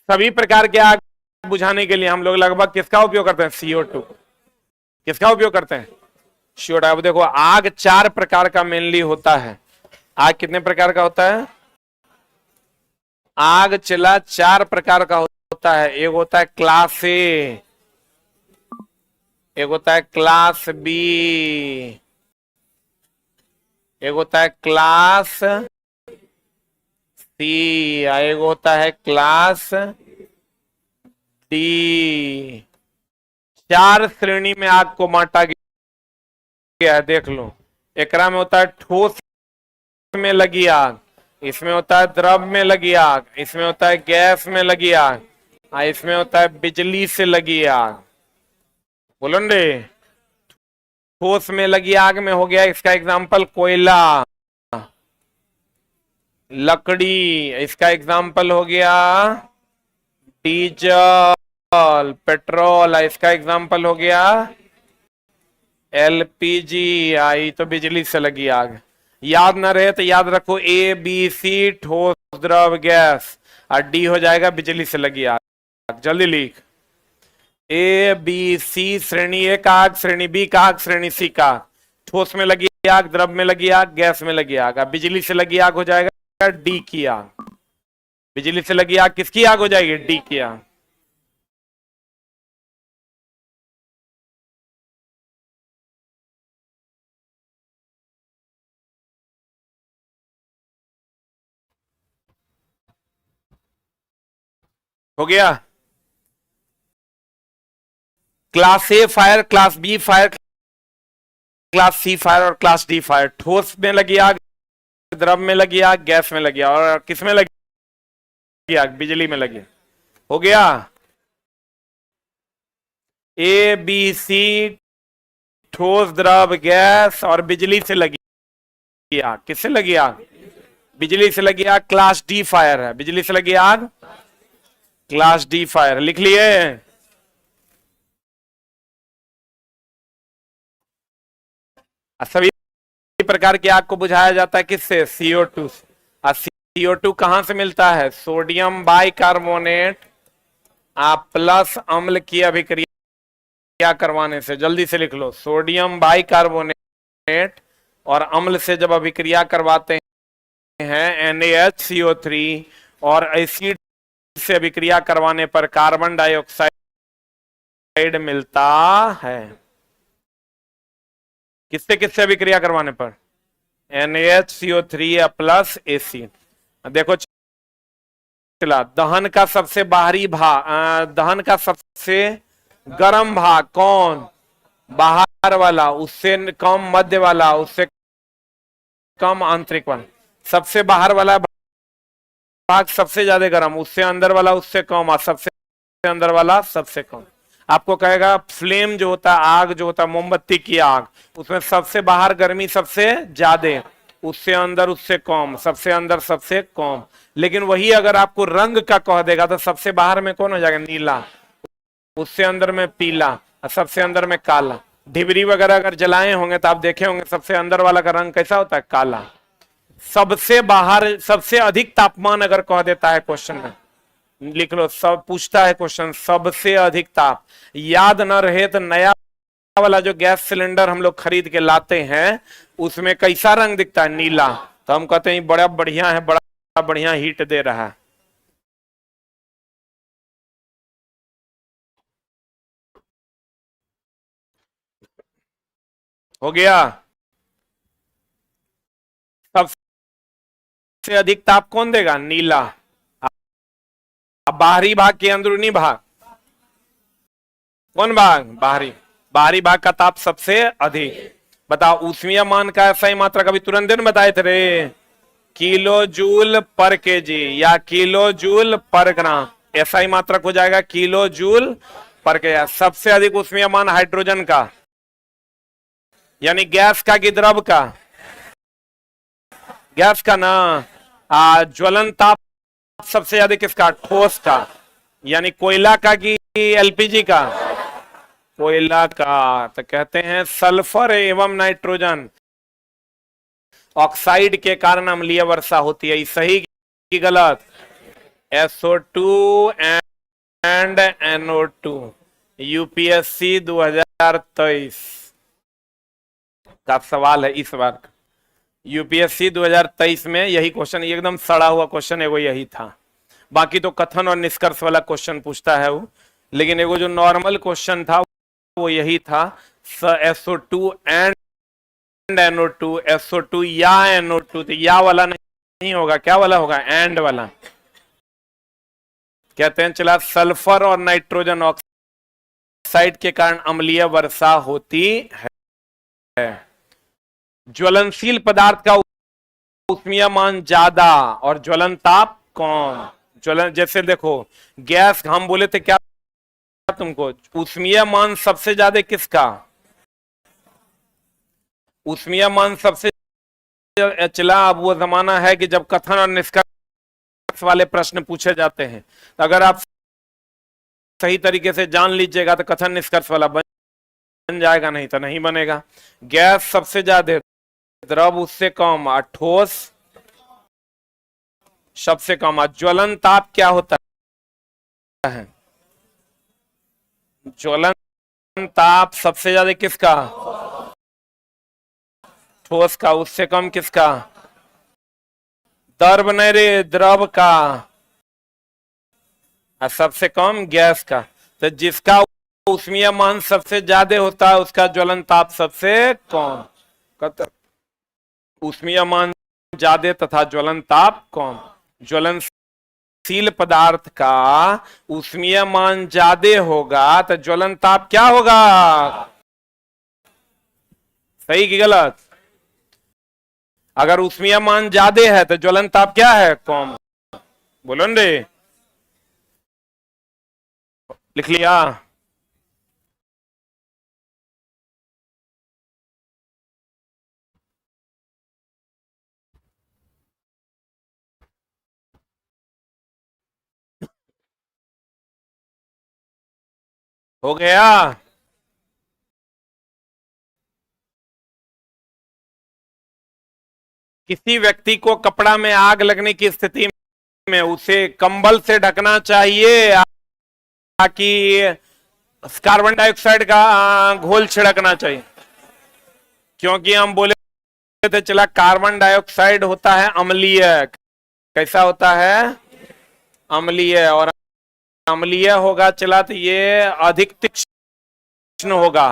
सभी प्रकार के आग बुझाने के लिए हम लोग लगभग किसका उपयोग करते हैं, CO2। किसका उपयोग करते हैं, CO2। अब देखो आग 4 प्रकार का मेनली होता है। आग कितने प्रकार का होता है, आग चला 4 प्रकार का होता है। एक होता है क्लास ए, एक होता है क्लास बी, एक होता है क्लास सी, एक होता है क्लास डी। 4 श्रेणी में आग को बांटा गया है। देख लो एकरा में होता है ठोस में लगी आग, इसमें होता है द्रव में लगी आग, इसमें होता है गैस में लगी आग, इसमें होता है बिजली से लगी आग। बोलो रे, ठोस में लगी आग में हो गया इसका एग्जाम्पल कोयला, लकड़ी। इसका एग्जाम्पल हो गया डीजल, पेट्रोल। इसका एग्जाम्पल हो गया LPG। आई तो बिजली से लगी आग। याद ना रहे तो याद रखो ABC ठोस द्रव गैस, और D हो जाएगा बिजली से लगी आग। जल्दी लिख, ABC श्रेणी ए का आग, श्रेणी बी का आग, श्रेणी सी का आग। ठोस में लगी आग, द्रव में लगी आग, गैस में लगी आग। बिजली से लगी आग हो जाएगा D की आग। बिजली से लगी आग किसकी आग हो जाएगी, D की आग। हो गया। Class A fire, class B fire, class C fire और क्लास डी फायर। ठोस में लगी आग, द्रव में लगी आग, गैस में लगी आग, और किस में लगी आग, बिजली में लगी। हो गया। ABC ठोस द्रव गैस और बिजली से लगी आग। किससे लगी आग, बिजली से लगी आग। क्लास डी फायर है, बिजली से लगी आग क्लास डी फायर। लिख लिए। सभी प्रकार की आग को बुझाया जाता है किससे, CO2। और CO2 कहां से मिलता है, सोडियम बाइकार्बोनेट प्लस अम्ल की अभिक्रिया करवाने से। जल्दी से लिख लो, सोडियम बाइकार्बोनेट और अम्ल से जब अभिक्रिया करवाते हैं NaHCO3, और एसिड से अभिक्रिया करवाने पर कार्बन डाइऑक्साइड मिलता है। किससे किससे अभिक्रिया करवाने पर, NaHCO3 प्लस एसिड। देखो चला, दहन का सबसे बाहरी भाग, दहन का सबसे गर्म भाग कौन, बाहर वाला, उससे कम मध्य वाला, उससे कम आंतरिक वाला। सबसे बाहर वाला भाग सबसे ज्यादा गर्म, उससे अंदर वाला उससे कम, और सबसे अंदर वाला सबसे कम। आपको कहेगा फ्लेम जो होता है, आग जो होता है, मोमबत्ती की आग, उसमें सबसे बाहर गर्मी सबसे ज्यादा, उससे अंदर उससे कम, सबसे अंदर सबसे कम। लेकिन वही अगर आपको रंग का कह देगा तो सबसे बाहर में कौन हो जाएगा, नीला, उससे अंदर में पीला, और सबसे अंदर में काला। ढिबरी वगैरह अगर जलाए होंगे तो आप देखे होंगे सबसे अंदर वाला का रंग कैसा होता है, काला। सबसे बाहर सबसे अधिक तापमान अगर कह देता है क्वेश्चन में, लिख लो, सब पूछता है क्वेश्चन सबसे अधिक ताप, याद न रहे तो नया वाला जो गैस सिलेंडर हम लोग खरीद के लाते हैं उसमें कैसा रंग दिखता है? नीला। तो हम कहते हैं बड़ा बढ़िया है, बड़ा बढ़िया हीट दे रहा है। हो गया। सबसे अधिक ताप कौन देगा? नीला। अब बाहरी भाग के अंदरूनी भाग, कौन भाग? बाहरी। बाहरी भाग का ताप सबसे अधिक। बताओ ऊष्मीय मान का सही मात्रा कभी तुरंत दिन बताए थे रे, किलो जूल पर केजी या किलो जूल पर ग्राम, ऐसा ही मात्रक हो जाएगा किलो जूल पर के। सबसे अधिक ऊष्मीय मान हाइड्रोजन का, यानी गैस का कि द्रव का? गैस का ना। ज्वलन ताप सबसे अधिक किसका? ठोस का, यानी कोयला का कि एलपीजी का? कोयला का। तो कहते हैं सल्फर एवं नाइट्रोजन ऑक्साइड के कारण अम्लीय वर्षा होती है। सही कि गलत? SO2 and NO2। यूपीएससी 2023 का सवाल है इस बार। यूपीएससी 2023 में यही क्वेश्चन, एकदम सड़ा हुआ क्वेश्चन है वो, यही था। बाकी तो कथन और निष्कर्ष वाला क्वेश्चन पूछता है वो, लेकिन एगो जो नॉर्मल क्वेश्चन था वो यही था। SO2 एंड NO2, SO2 या NO2, तो या वाला नहीं होगा, क्या वाला होगा? एंड वाला। कहते हैं चला सल्फर और नाइट्रोजन ऑक्साइड के कारण अम्लीय वर्षा होती है। ज्वलनशील पदार्थ का ऊष्मीय मान ज्यादा और ज्वलन ताप कम। ज्वलन जैसे देखो गैस, हम बोले थे क्या तुमको? ऊष्मीय मान सबसे ज्यादा किसका? ऊष्मीय मान सबसे चला। अब वो जमाना है कि जब कथन और निष्कर्ष वाले प्रश्न पूछे जाते हैं, तो अगर आप सही तरीके से जान लीजिएगा तो कथन निष्कर्ष वाला बन जाएगा, नहीं तो नहीं बनेगा। गैस सबसे ज्यादा, द्रव उससे कम, ठोस सबसे कम। ज्वलन ताप क्या होता है? ज्वलन ताप सबसे ज्यादा किसका? ठोस का। उससे कम किसका? द्रव नहीं रे, द्रव का। और सबसे कम गैस का। तो जिसका ऊष्मीय मान सबसे ज्यादा होता है उसका ज्वलन ताप सबसे कम। ऊष्मीय मान ज्यादा तथा ज्वलन ताप कम। ज्वलनशील पदार्थ का ऊष्मीय मान ज्यादा होगा तो ज्वलन ताप क्या होगा? सही कि गलत? अगर ऊष्मीय मान ज्यादा है तो ज्वलन ताप क्या है? कम। बोलो न रे, लिख लिया? हो गया? किसी व्यक्ति को कपड़ा में आग लगने की स्थिति में उसे कंबल से ढकना चाहिए ताकि कार्बन डाइऑक्साइड का घोल छिड़कना चाहिए? क्योंकि हम बोले थे चला कार्बन डाइऑक्साइड होता है अम्लीय। कैसा होता है? अम्लीय। और अम्लीय होगा चला तो ये अधिक तीक्ष्ण होगा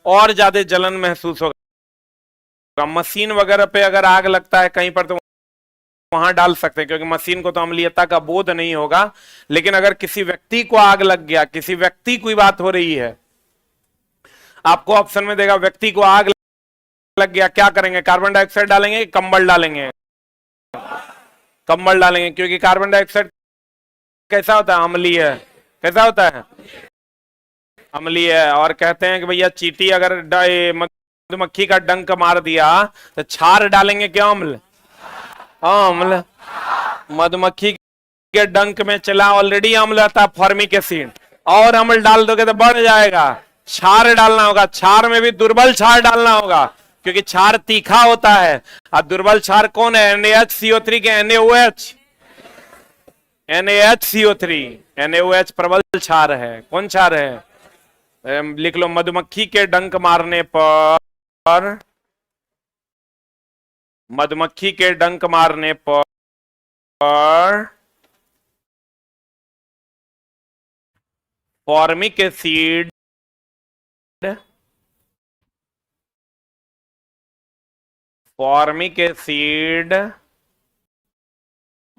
और ज्यादा जलन महसूस होगा। मशीन वगैरह पे अगर आग लगता है कहीं पर तो वहां डाल सकते हैं, क्योंकि मशीन को तो अम्लीयता का बोध नहीं होगा। लेकिन अगर किसी व्यक्ति को आग लग गया, किसी व्यक्ति की बात हो रही है, आपको ऑप्शन में देगा व्यक्ति को आग लग गया, क्या करेंगे? कार्बन डाइऑक्साइड डालेंगे, कंबल डालेंगे? कंबल डालेंगे, क्योंकि कार्बन डाइऑक्साइड कैसा होता है? अम्लीय। कैसा होता है? अम्लीय। और कहते हैं कि भैया चींटी अगर मधुमक्खी का डंक मार दिया तो क्षार डालेंगे क्या? अम्ल? अम्ल। मधुमक्खी के डंक में चला ऑलरेडी अम्ल आता है, फॉर्मिक एसिड, और अम्ल डाल दोगे तो बढ़ जाएगा। क्षार डालना होगा, क्षार में भी दुर्बल क्षार डालना होगा, क्योंकि क्षार तीखा होता है। और दुर्बल क्षार कौन है? NaHCO3 के NaOH, NaHCO3, NaOH प्रबल क्षार है। कौन क्षार है? लिख लो, मधुमक्खी के डंक मारने पर, मधुमक्खी के डंक मारने पर फॉर्मिक एसिड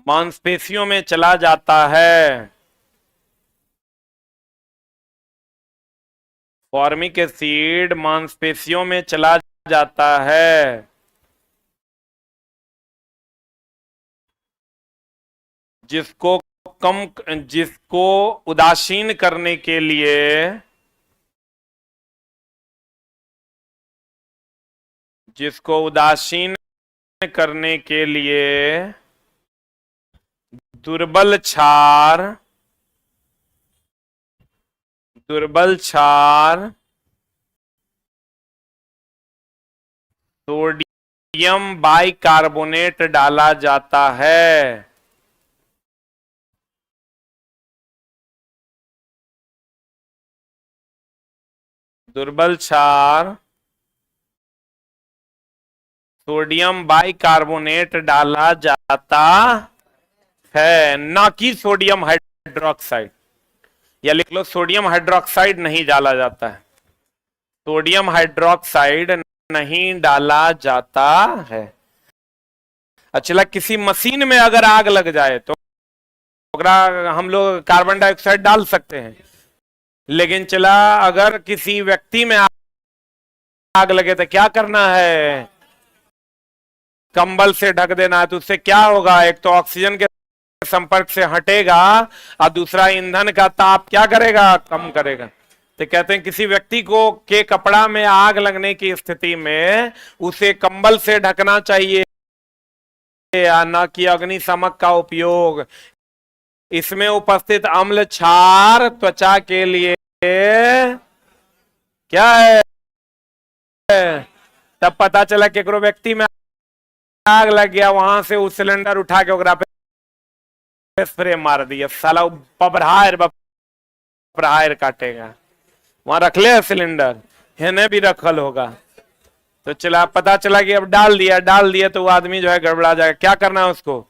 मांसपेशियों में चला जाता है। फॉर्मिक एसिड मांसपेशियों में चला जाता है, जिसको उदासीन करने के लिए, जिसको उदासीन करने के लिए दुर्बल क्षार सोडियम बाइकार्बोनेट डाला जाता है। दुर्बल क्षार सोडियम बाइकार्बोनेट डाला जाता है, ना कि सोडियम हाइड्रोक्साइड। या लिख लो, सोडियम हाइड्रोक्साइड नहीं डाला जाता है, सोडियम हाइड्रोक्साइड नहीं डाला जाता है। अच्छा, किसी मशीन में अगर आग लग जाए तो हम लोग कार्बन डाइऑक्साइड डाल सकते हैं, लेकिन चला अगर किसी व्यक्ति में आग लगे तो क्या करना है? कंबल से ढक देना है। तो उससे क्या होगा? एक तो ऑक्सीजन के संपर्क से हटेगा और दूसरा ईंधन का ताप क्या करेगा? कम करेगा। तो कहते हैं किसी व्यक्ति को के कपड़ा में आग लगने की स्थिति में उसे कंबल से ढकना चाहिए, या न कि अग्निशामक का उपयोग। इसमें उपस्थित अम्ल क्षार त्वचा के लिए क्या है? तब पता चला कि व्यक्ति में आग लग गया, वहां से उस सिलेंडर उठा के ओकरा पे स्प्रे मार दिया, साला पबरायर काटेगा। वहां रख ले सिलेंडर, हेने भी रखल होगा। तो चला पता चला कि अब डाल दिया तो वो आदमी जो है गड़बड़ा जाएगा। क्या करना है उसको?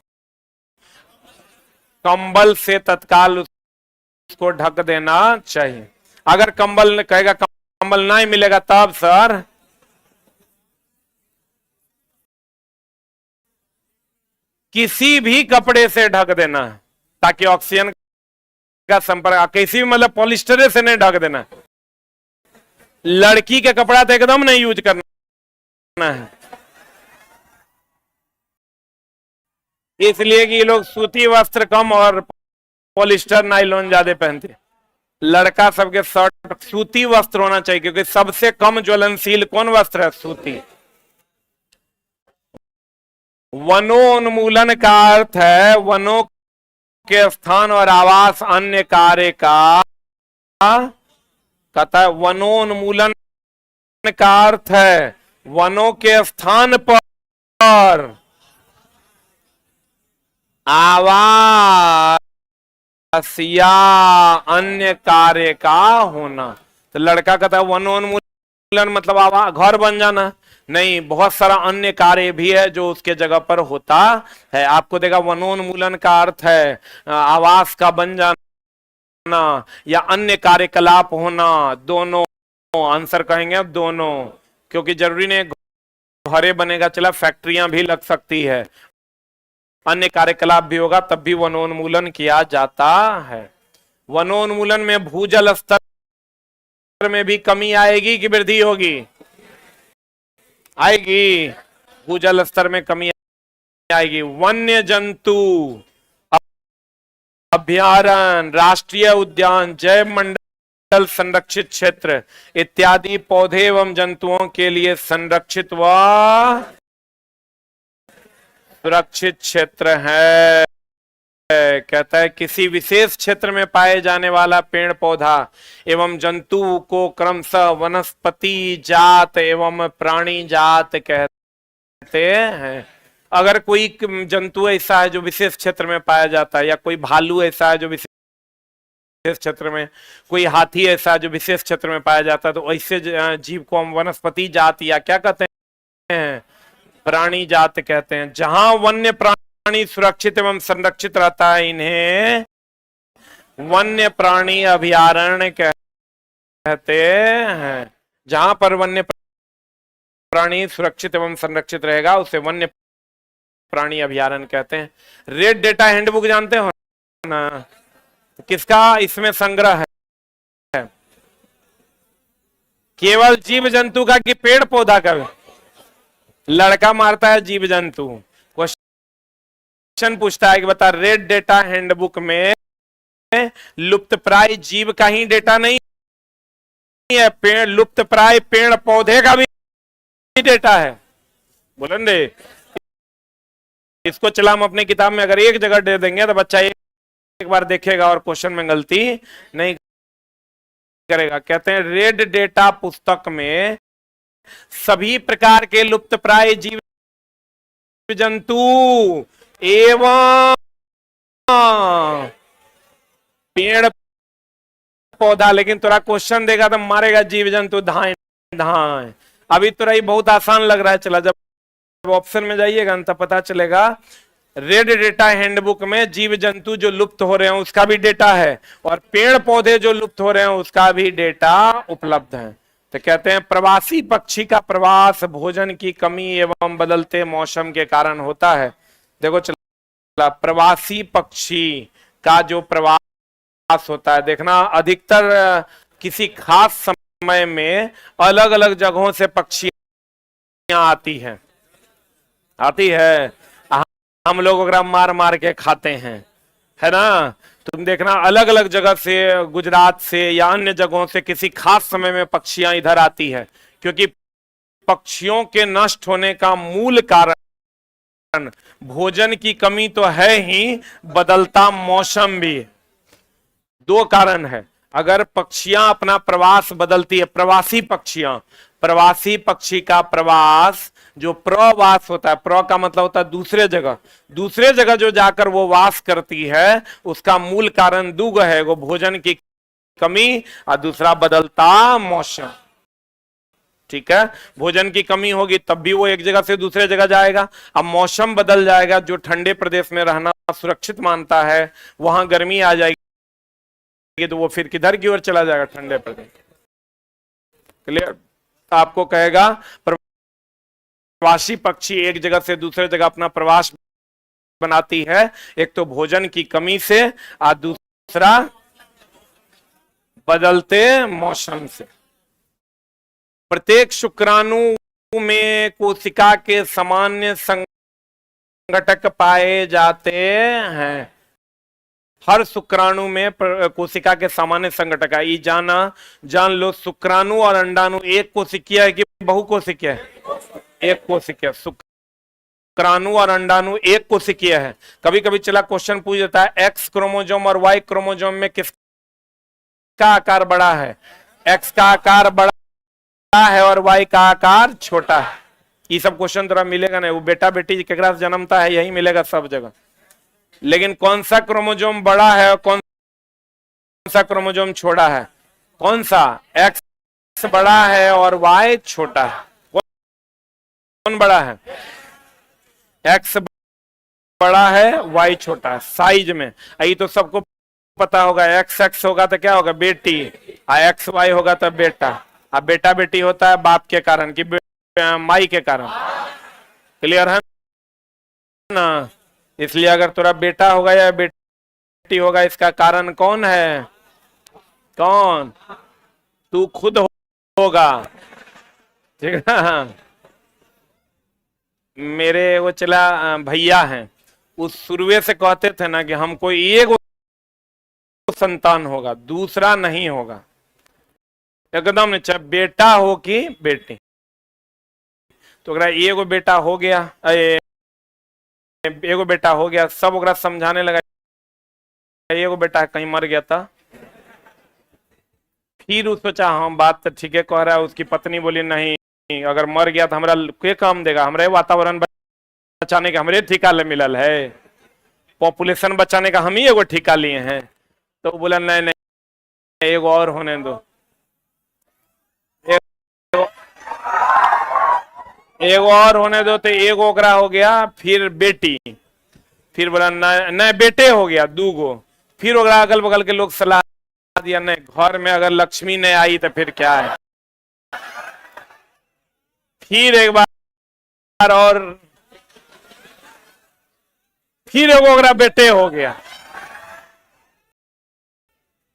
कंबल से तत्काल उसको ढक देना चाहिए। अगर कंबल कहेगा कंबल नहीं मिलेगा तब सर किसी भी कपड़े से ढक देना है, ताकि ऑक्सीजन का संपर्क, किसी भी मतलब पॉलिस्टर से नहीं ढक देना। लड़की के कपड़ा तो एकदम नहीं यूज करना है, इसलिए कि ये लोग सूती वस्त्र कम और पॉलिस्टर नाइलॉन ज्यादा पहनते। लड़का सबके शर्ट सूती वस्त्र होना चाहिए, क्योंकि सबसे कम ज्वलनशील कौन वस्त्र है? सूती। वनोन्मूलन का अर्थ है वनों के स्थान और आवास अन्य कार्य का, कहता है वनोन्मूलन का अर्थ है वनों के स्थान पर आवास या अन्य कार्य का होना। तो लड़का कहता है वनोन्मूलन मतलब घर बन जाना नहीं, बहुत सारा अन्य कार्य भी है जो उसके जगह पर होता है। आपको देखा वनोन्मूलन का अर्थ है आवास का बन जाना या अन्य कार्यकलाप होना, दोनों आंसर कहेंगे अब दोनों, क्योंकि जरूरी नहीं घरे बनेगा, चला फैक्ट्रियां भी लग सकती है, अन्य कार्यकलाप भी होगा तब भी वनोन्मूलन किया जाता है। वनोन्मूलन में भूजल स्तर में भी कमी आएगी कि वृद्धि होगी? आएगी, भूजल स्तर में कमी आएगी। वन्य जंतु अभयारण्य, राष्ट्रीय उद्यान, जैव मंडल संरक्षित क्षेत्र इत्यादि पौधे एवं जंतुओं के लिए संरक्षित व सुरक्षित क्षेत्र है। कहता है किसी विशेष क्षेत्र में पाए जाने वाला पेड़ पौधा एवं जंतु को क्रमशः वनस्पति जात एवं प्राणी जात कहते हैं। अगर कोई जंतु ऐसा है जो विशेष क्षेत्र में पाया जाता है, या कोई भालू ऐसा है जो विशेष क्षेत्र में, कोई हाथी ऐसा है जो विशेष क्षेत्र में पाया जाता है, तो ऐसे जीव को हम वनस्पति जात या क्या कहते हैं, प्राणी जात कहते हैं। जहां वन्य प्राणी सुरक्षित एवं संरक्षित रहता है, इन्हें वन्य प्राणी अभयारण्य कहते हैं। जहां पर वन्य प्राणी सुरक्षित एवं संरक्षित रहेगा उसे वन्य प्राणी अभयारण्य कहते हैं। रेड डेटा हैंडबुक जानते हो ना, किसका इसमें संग्रह है? केवल जीव जंतु का कि पेड़ पौधा का? लड़का मारता है जीव जंतु। क्वेश्चन पूछता है कि बता, रेड डेटा हैंडबुक में लुप्तप्राय जीव का ही डेटा नहीं है, पेड़ लुप्तप्राय पेड़ पौधे का भी डेटा है। बोलन दे, इसको चला हम अपने किताब में अगर एक जगह दे देंगे तो बच्चा एक बार देखेगा और क्वेश्चन में गलती नहीं करेगा। कहते हैं रेड डेटा पुस्तक में सभी प्रकार के लुप्तप्राय जीव जंतु एवं पेड़ पौधा, लेकिन थोड़ा क्वेश्चन देगा तो मारेगा जीव जंतु धाए धाए। अभी तो ये बहुत आसान लग रहा है, चला जब ऑप्शन में जाइएगा तब पता चलेगा। रेड डेटा हैंडबुक में जीव जंतु जो लुप्त हो रहे हैं उसका भी डेटा है, और पेड़ पौधे जो लुप्त हो रहे हैं उसका भी डेटा उपलब्ध है। तो कहते हैं प्रवासी पक्षी का प्रवास भोजन की कमी एवं बदलते मौसम के कारण होता है। देखो चला, प्रवासी पक्षी का जो प्रवास होता है, देखना अधिकतर किसी खास समय में अलग अलग जगहों से पक्षियां आती है। हम लोग अगर मार मार के खाते हैं, है ना। तुम देखना अलग अलग जगह से, गुजरात से या अन्य जगहों से किसी खास समय में पक्षियां इधर आती है, क्योंकि पक्षियों के नष्ट होने का मूल कारण भोजन की कमी तो है ही, बदलता मौसम भी। दो कारण है। अगर पक्षियां अपना प्रवास बदलती है, प्रवासी पक्षी का प्रवास जो प्रवास होता है, प्र का मतलब होता है दूसरे जगह जो जाकर वो वास करती है, उसका मूल कारण दो है, वो भोजन की कमी और दूसरा बदलता मौसम। ठीक है, भोजन की कमी होगी तब भी वो एक जगह से दूसरे जगह जाएगा। अब मौसम बदल जाएगा, जो ठंडे प्रदेश में रहना सुरक्षित मानता है वहां गर्मी आ जाएगी, तो वो फिर किधर की ओर चला जाएगा, ठंडे प्रदेश। क्लियर? आपको कहेगा प्रवासी पक्षी एक जगह से दूसरे जगह अपना प्रवास बनाती है, एक तो भोजन की कमी से और दूसरा बदलते मौसम से। प्रत्येक शुक्राणु में कोशिका के सामान्य संघटक पाए जाते हैं। हर शुक्राणु में कोशिका के सामान्य संघटक है। ये जान लो, शुक्राणु और अंडाणु एक कोशिकीय है कि बहुकोशिकीय है? एक कोशिकीय। शुक्राणु और अंडाणु एक कोशिकीय है। कभी कभी चला क्वेश्चन पूछ देता है, एक्स क्रोमोजोम और वाई क्रोमोजोम में किसका आकार बड़ा है? एक्स का आकार बड़ा है और वाई का आकार छोटा है। ये सब क्वेश्चन थोड़ा मिलेगा नहीं, वो बेटा बेटी केकरा से जन्मता है यही मिलेगा सब जगह। लेकिन कौन सा क्रोमोजोम बड़ा है और कौन सा क्रोमोजोम छोटा है? कौन सा? एक्स बड़ा है और वाई छोटा है। कौन बड़ा है? एक्स बड़ा है, वाई छोटा है साइज में। यही तो सबको पता होगा। एक्स एक्स होगा तो क्या होगा? बेटी, और एक्स वाई होगा तो बेटा। अब बेटा बेटी होता है बाप के कारण कि माई के कारण। क्लियर है ना? इसलिए अगर तेरा बेटा होगा या बेटी होगा, इसका कारण कौन है? कौन? तू खुद होगा। ठीक है ना? मेरे वो चला भैया हैं, उस शुरुए से कहते थे ना कि हमको एक संतान होगा, दूसरा नहीं होगा। एकदम नहीं, चाहे बेटा हो कि बेटी। तो अगर एगो बेटा हो गया, एगो बेटा हो गया, सब ओकरा समझाने लगा एगो बेटा कहीं मर गया था, फिर वो सोचा हाँ बात तो ठीक है कह रहा है, उसकी पत्नी बोली नहीं अगर मर गया तो हमरा के काम देगा, हमरे वातावरण बचाने का हमरे ठिका ले मिलल है, पॉपुलेशन बचाने का हम ही एगो ठिका लिए हैं। तो बोला नहीं नहीं एगो और होने दो, एगो और होने दो। तो एगो ओकरा हो गया, फिर बेटी, फिर बोला नहीं बेटे हो गया दूगो। फिर ओकरा अगल बगल के लोग सलाह दिया नहीं घर में अगर लक्ष्मी नहीं आई तो फिर क्या है। फिर एक बार और फिर एगो ओकरा बेटे हो गया।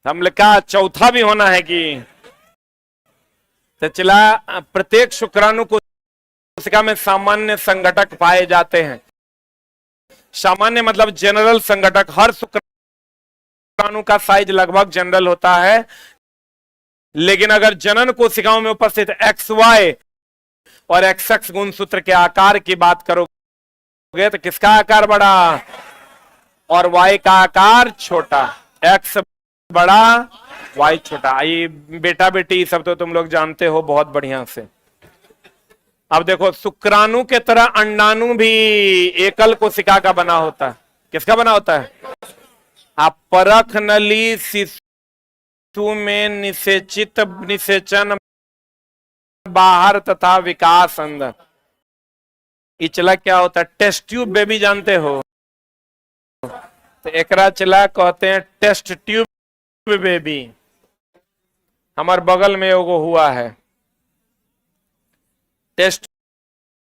हमने कहा चौथा भी होना है कि, तो चला प्रत्येक शुक्राणु कोशिका में सामान्य संघटक पाए जाते हैं। सामान्य मतलब जनरल संघटक, हर शुक्राणु का साइज लगभग जनरल होता है, लेकिन अगर जनन कोशिकाओं में उपस्थित XY और XX गुणसूत्र के आकार की बात करोगे तो किसका आकार बड़ा और Y का आकार छोटा, X बड़ा Y छोटा। ये बेटा बेटी सब तो तुम लोग जानते हो बहुत बढ़िया से। अब देखो शुक्राणु के तरह अंडाणु भी एकल कोशिका का बना होता है। किसका बना होता है? आप परख नली शिशु में निषेचित निषेचन बाहर तथा विकास अंदर। इचला क्या होता है? टेस्ट ट्यूब बेबी जानते हो? तो एकरा चला कहते हैं टेस्ट ट्यूब बेबी। हमारे बगल में एगो हुआ है टेस्ट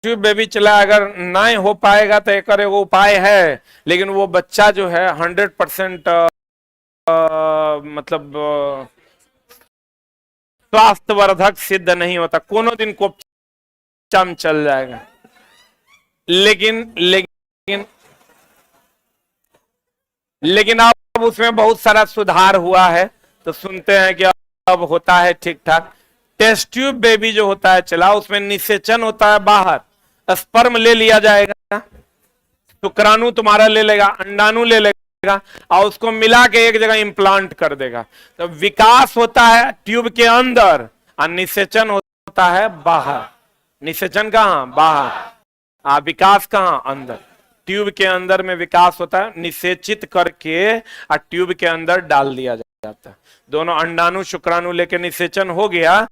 ट्यूब बेबी चला। अगर नहीं हो पाएगा तो एक एगो उपाय है, लेकिन वो बच्चा जो है 100% मतलब स्वास्थ्यवर्धक सिद्ध नहीं होता, कोनो दिन को चम चल जाएगा। लेकिन अब उसमें बहुत सारा सुधार हुआ है, तो सुनते हैं कि अब होता है ठीक ठाक। टेस्ट ट्यूब बेबी जो होता है चला, उसमें निषेचन होता है बाहर, स्पर्म ले लिया जाएगा, शुक्राणु तुम्हारा ले लेगा, अंडाणु ले लेगा और उसको मिला के एक जगह इंप्लांट कर देगा। तो विकास होता है ट्यूब के अंदर और निषेचन होता है बाहर। निषेचन कहाँ? बाहर। विकास कहाँ? अंदर। ट्यूब के अंदर में विकास होता है, निषेचित करके और ट्यूब के अंदर डाल दिया जाता है। दोनों अंडाणु शुक्राणु लेके निषेचन हो गया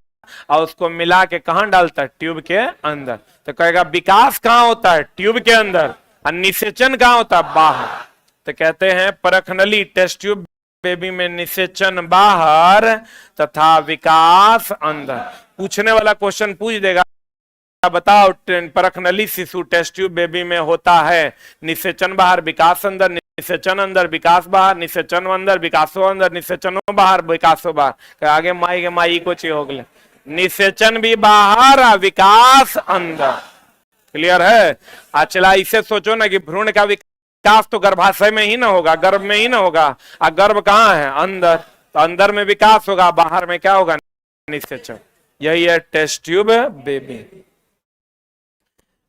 और उसको मिला के कहां डालता है? ट्यूब के अंदर। तो कहेगा विकास कहां होता है? ट्यूब के अंदर। और निषेचन कहां होता है? बाहर। तो कहते हैं परखनली टेस्ट ट्यूब बेबी में निषेचन बाहर तथा विकास अंदर। पूछने वाला क्वेश्चन पूछ देगा बताओ परखनली शिशु टेस्ट ट्यूब बेबी में होता है निषेचन बाहर विकास अंदर, निषेचन अंदर विकास बाहर, निषेचन अंदर विकासो अंदर, निषेचनो बाहर विकासो बाहर। आगे माई के माई को चाहिए हो गए, निषेचन भी बाहर विकास अंदर। क्लियर है? चला इसे सोचो ना कि भ्रूण का विकास तो गर्भाशय में ही ना होगा, गर्भ में ही ना होगा। गर्भ कहाँ है? अंदर। तो अंदर में विकास होगा, बाहर में क्या होगा? निषेचन। यही है टेस्ट ट्यूब बेबी।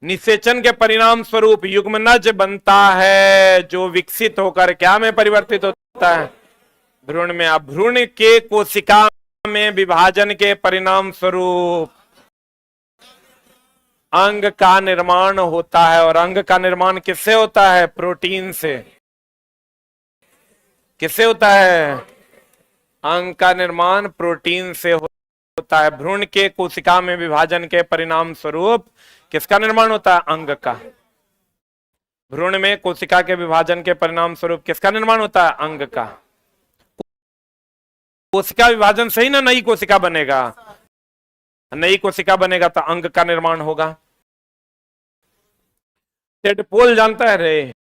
निषेचन के परिणाम स्वरूप युग्मनज बनता है, जो विकसित होकर क्या में परिवर्तित होता है? भ्रूण में। अब भ्रूण के कोशिका में विभाजन के परिणाम स्वरूप अंग का निर्माण होता है। और अंग का निर्माण किससे होता है? प्रोटीन से। किससे होता है? अंग का निर्माण प्रोटीन से होता है। भ्रूण के कोशिका में विभाजन के परिणाम स्वरूप किसका निर्माण होता है? अंग का। भ्रूण में कोशिका के विभाजन के परिणाम स्वरूप किसका निर्माण होता है? अंग का। कोशिका विभाजन से ही ना नई कोशिका बनेगा, नई कोशिका बनेगा तो अंग का निर्माण होगा। टेडपोल जानता है रे?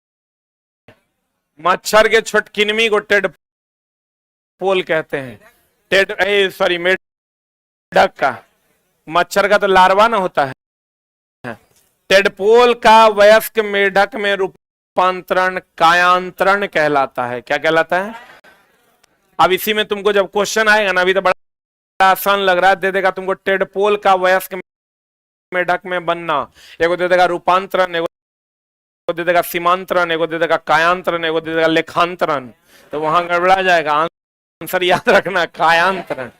मच्छर के छोटकिनमी को टेडपोल कहते हैं। सॉरी मेढक का, मच्छर का तो लार्वा ना होता है। टेडपोल का वयस्क मेढक में रूपांतरण कायांतरण कहलाता है। क्या कहलाता है? अब इसी में तुमको जब क्वेश्चन आएगा ना, अभी तो बड़ा आसान लग रहा है, दे देगा तुमको टेडपोल का वयस्क मेढक में बनना, एगो दे देगा रूपांतरण, एगो दे देगा सीमांतरण, एगो दे देगा कायांतरण, एगो दे देगा लेखांतरण। तो वहां गड़बड़ा जाएगा। आंसर याद रखना, कायांतरण।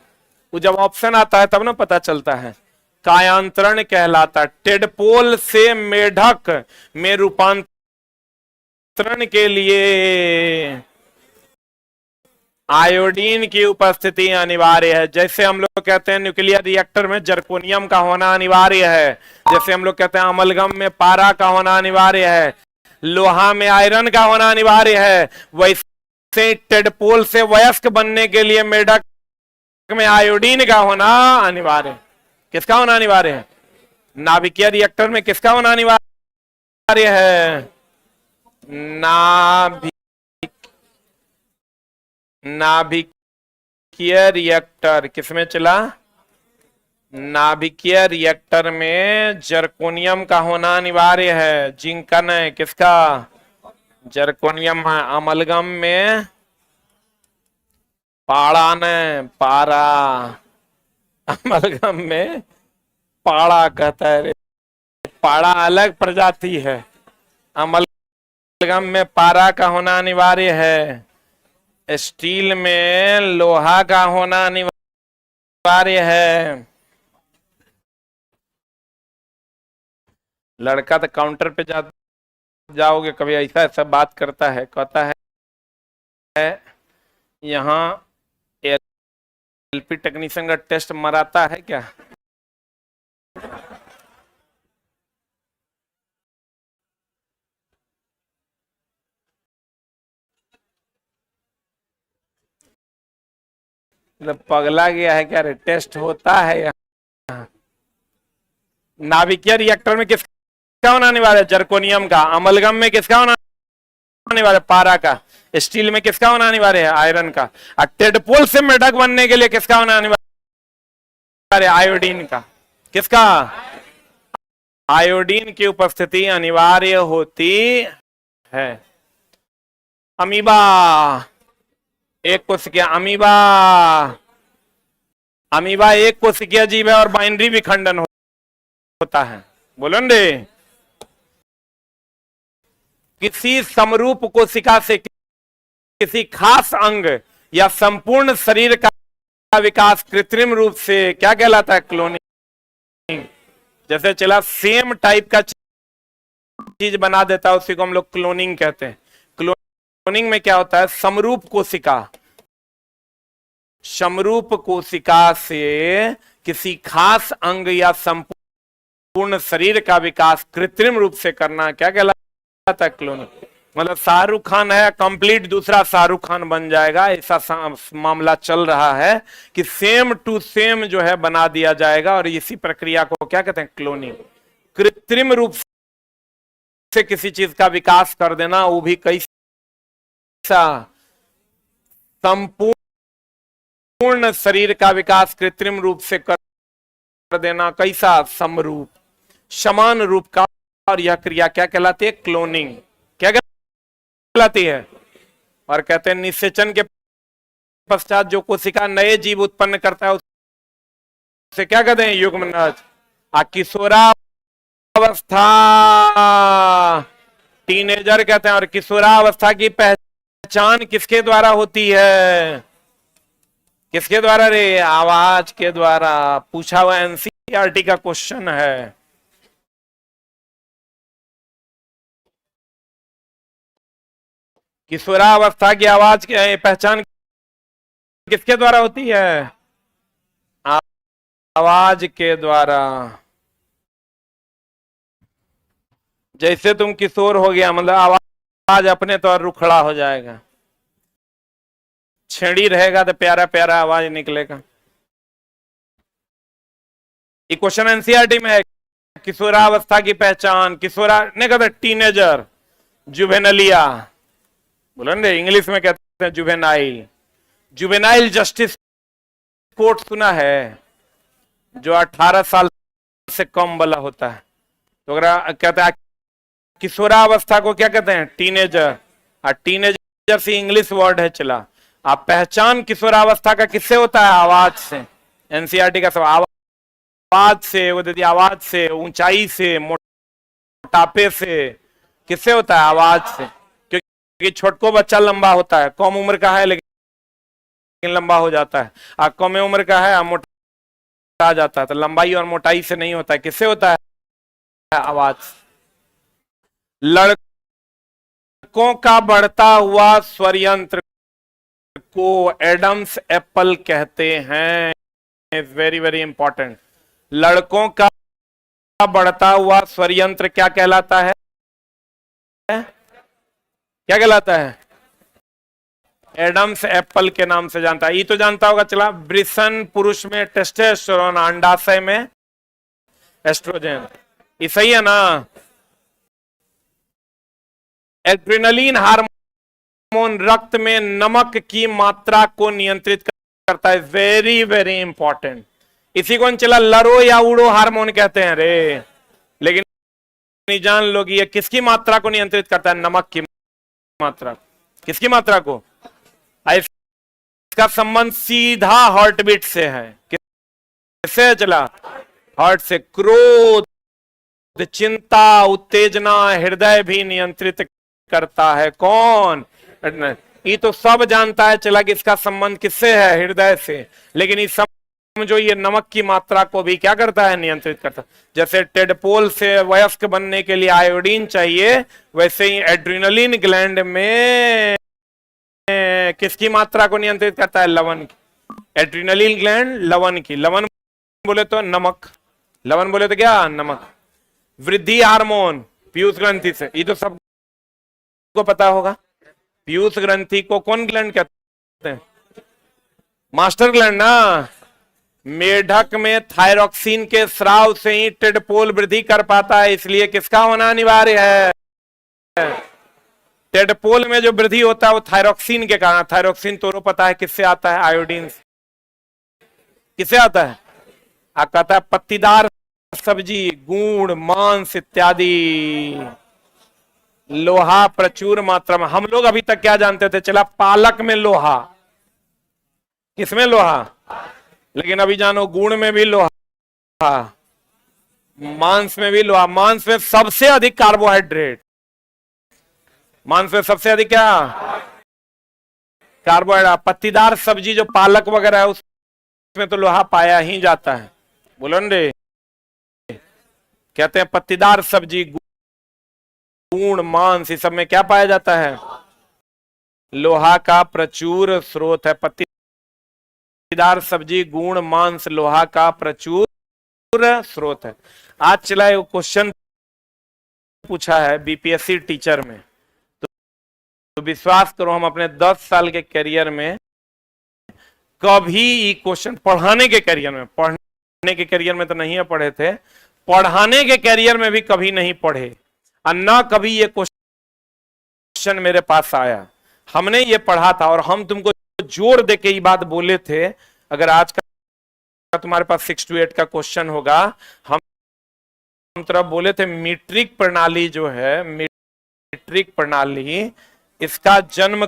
वो जब ऑप्शन आता है तब ना पता चलता है। कायांतरण कहलाता है। टेडपोल से मेढक में रूपांतरण के लिए आयोडीन की उपस्थिति अनिवार्य है। जैसे हम लोग कहते हैं न्यूक्लियर रिएक्टर में जर्कोनियम का होना अनिवार्य है, जैसे हम लोग कहते हैं अमलगम में पारा का होना अनिवार्य है, लोहा में आयरन का होना अनिवार्य है, वैसे टेडपोल से वयस्क बनने के लिए मेढक में आयोडीन का होना अनिवार्य है। किसका होना अनिवार्य है? नाभिकीय रिएक्टर में किसका होना अनिवार्य है? नाभिकीय रिएक्टर किसमें चला? नाभिकीय रिएक्टर में जर्कोनियम का होना अनिवार्य है। जिंक का नहीं, किसका? जर्कोनियम। अमलगम में पाड़ा ने, पारा। अमलगम में पाड़ा कहता है रे। पाड़ा अलग प्रजाति है, अमलगम में पारा का होना अनिवार्य है। स्टील में लोहा का होना अनिवार्य है। लड़का तो काउंटर पे जाओगे कभी ऐसा ऐसा बात करता है, कहता है यहाँ एलपी टेक्नीशियन का टेस्ट मराता है क्या? मतलब पगला गया है क्या रे? टेस्ट होता है यहाँ। नाभिकीय रिएक्टर में किसका होना अनिवार्य है? जर्कोनियम का। अमलगम में किसका होना अनिवार्य? पारा का। स्टील में किसका होना अनिवार्य है? आयरन का। और टेडपोल से मेढक बनने के लिए किसका होना अनिवार्य? आयोडीन का। किसका? आयोडीन की उपस्थिति अनिवार्य होती है। अमीबा, एक कोशिकीय अमीबा। अमीबा एक कोशिकीय जीव है और बाइनरी विखंडन होता है। बोलो रे। किसी समरूप कोशिका से किसी खास अंग या संपूर्ण शरीर का विकास कृत्रिम रूप से क्या कहलाता है? क्लोनिंग। जैसे चला सेम टाइप का चीज बना देता है, उसी को हम लोग क्लोनिंग कहते हैं। क्लोनिंग में क्या होता है? समरूप कोशिका, समरूप कोशिका से किसी खास अंग या संपूर्ण शरीर का विकास कृत्रिम रूप से करना क्या कहलाता है? क्लोनिंग। मतलब शाहरुख खान है, कंप्लीट दूसरा शाहरुख खान बन जाएगा, ऐसा मामला चल रहा है कि सेम टू सेम जो है बना दिया जाएगा। और इसी प्रक्रिया को क्या कहते हैं? क्लोनिंग। कृत्रिम रूप से किसी चीज का विकास कर देना, वो भी कैसा? संपूर्ण शरीर का विकास कृत्रिम रूप से कर देना, कैसा? समरूप, समान रूप का। और यह क्रिया क्या कहलाती है? क्लोनिंग। क्या कहलाती है? और कहते हैं निषेचन के पश्चात जो कोशिका नए जीव उत्पन्न करता है उसे क्या कहते हैं? युग्मनज। किशोरावस्था टीनेजर कहते हैं। और किशोरावस्था की पहचान किसके द्वारा होती है? किसके द्वारा रे? आवाज के द्वारा। पूछा हुआ एनसीईआरटी का क्वेश्चन है। किशोरावस्था की आवाज की पहचान किसके द्वारा होती है? आवाज के द्वारा। जैसे तुम किशोर हो गया, मतलब आवाज अपने तौर रुखड़ा हो जाएगा। छेड़ी रहेगा तो प्यारा प्यारा आवाज निकलेगा। ये क्वेश्चन एनसीईआरटी में है। किशोरावस्था की पहचान, किशोरा नहीं कहते टीनेजर, जुवेनलिया। बोलो ना, इंग्लिश में कहते हैं जुवेनाइल। जुवेनाइल जस्टिस कोर्ट सुना है? जो 18 साल से कम वाला होता है। तो अगर कहते हैं किशोरावस्था को क्या कहते हैं? टीनेजर। और टीनेजर से इंग्लिश वर्ड है चला। आप पहचान किशोरावस्था का किससे होता है? आवाज से। एनसीईआरटी का सब आवाज से, वो दीदी आवाज से, ऊंचाई से, मोटापे से, किससे होता है? आवाज से। कि छोटको बच्चा लंबा होता है, कम उम्र का है लेकिन लंबा हो जाता है, और कम उम्र का है मोटा आ जाता है। तो लंबाई और मोटाई से नहीं होता है, किससे होता है? आवाज। लड़कों का बढ़ता हुआ स्वर यंत्र को एडम्स एप्पल कहते हैं। Very very important. लड़कों का बढ़ता हुआ स्वर यंत्र क्या कहलाता है? क्या कहलाता है? एडम्स एप्पल के नाम से जानता है। ये तो जानता होगा। चला, वृषण पुरुष में टेस्टोस्टेरोन, अंडाशय में एस्ट्रोजन। ये सही है ना? एड्रेनलिन हार्मोन रक्त में नमक की मात्रा को नियंत्रित करता है। Very very important. इसी को चला लरो या उड़ो हार्मोन कहते हैं रे, लेकिन नहीं जान लोग ये किसकी मात्रा को नियंत्रित करता है? नमक की मात्रा। किसकी मात्रा को? इसका संबंध सीधा हार्टबीट से है। किससे? चला, हार्ट से। क्रोध, चिंता, उत्तेजना हृदय भी नियंत्रित करता है। कौन? ये तो सब जानता है चला कि इसका संबंध किससे है? हृदय से। लेकिन इस जो ये नमक की मात्रा को भी क्या करता है? नियंत्रित करता है। जैसे टेडपोल से वयस्क बनने के लिए आयोडीन चाहिए, वैसे ही एड्रेनलिन ग्लैंड में किसकी मात्रा को नियंत्रित करता है? लवण की। एड्रेनलिन ग्लैंड लवण की। लवण बोले तो नमक, लवण बोले तो क्या? नमक। वृद्धि हार्मोन पीयूष ग्रंथि से, ये तो सबको पता होगा। पीयूष ग्रंथि को कौन ग्लैंड कहते हैं? मास्टर ग्लैंड ना। मेढक में थायरॉक्सिन के स्राव से ही टेडपोल वृद्धि कर पाता है, इसलिए किसका होना अनिवार्य है? टेडपोल में जो वृद्धि होता है वो थायरॉक्सिन के कारण। थायरॉक्सिन तो पता है किससे आता है? आयोडीन। किससे आता है? आप कहता है पत्तीदार सब्जी, गुड़, मांस इत्यादि। लोहा प्रचुर मात्रा में। हम लोग अभी तक क्या जानते थे? चला, पालक में लोहा। किसमें? लोहा। लेकिन अभी जानो गुड़ में भी लोहा, मांस में भी लोहा। मांस में सबसे अधिक कार्बोहाइड्रेट। मांस में सबसे अधिक क्या? कार्बोहाइड्रेट। पत्तीदार सब्जी जो पालक वगैरह है उसमें तो लोहा पाया ही जाता है। बोलो न रे। कहते हैं पत्तीदार सब्जी, गुड़, मांस, इस सब में क्या पाया जाता है? लोहा का प्रचुर स्रोत है। पत्तीदार सब्जी, गुड़, मांस लोहा का प्रचुर स्रोत है। आज चला एक क्वेश्चन पूछा है बीपीएससी टीचर में, तो विश्वास करो हम अपने 10 साल के करियर में कभी ये क्वेश्चन, पढ़ाने के करियर में, पढ़ने के करियर में तो नहीं है पढ़े थे, पढ़ाने के करियर में भी कभी नहीं पढ़े, और ना कभी ये क्वेश्चन मेरे पास आया। हमने ये पढ़ा था और हम तुमको जोर दे के ये बात बोले थे, अगर आज का तुम्हारे पास 6 to 8 का क्वेश्चन होगा, हम तरफ बोले थे मीट्रिक प्रणाली जो है, मीट्रिक प्रणाली, इसका जन्म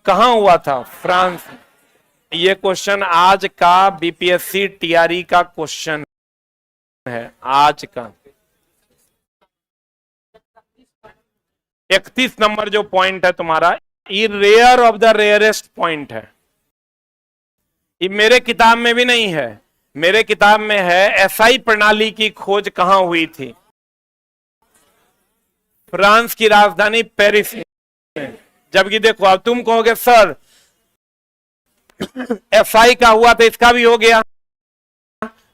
कहां हुआ था? फ्रांस। ये क्वेश्चन आज का बीपीएससी टीआरई का क्वेश्चन है, आज का 31 नंबर जो पॉइंट है तुम्हारा, ये rare of the rarest point है। ये मेरे किताब में भी नहीं है, मेरे किताब में है एसआई प्रणाली की खोज कहां हुई थी? फ्रांस की राजधानी पेरिस में। जबकि देखो अब तुम कहोगे सर एसआई का हुआ था, इसका भी हो गया।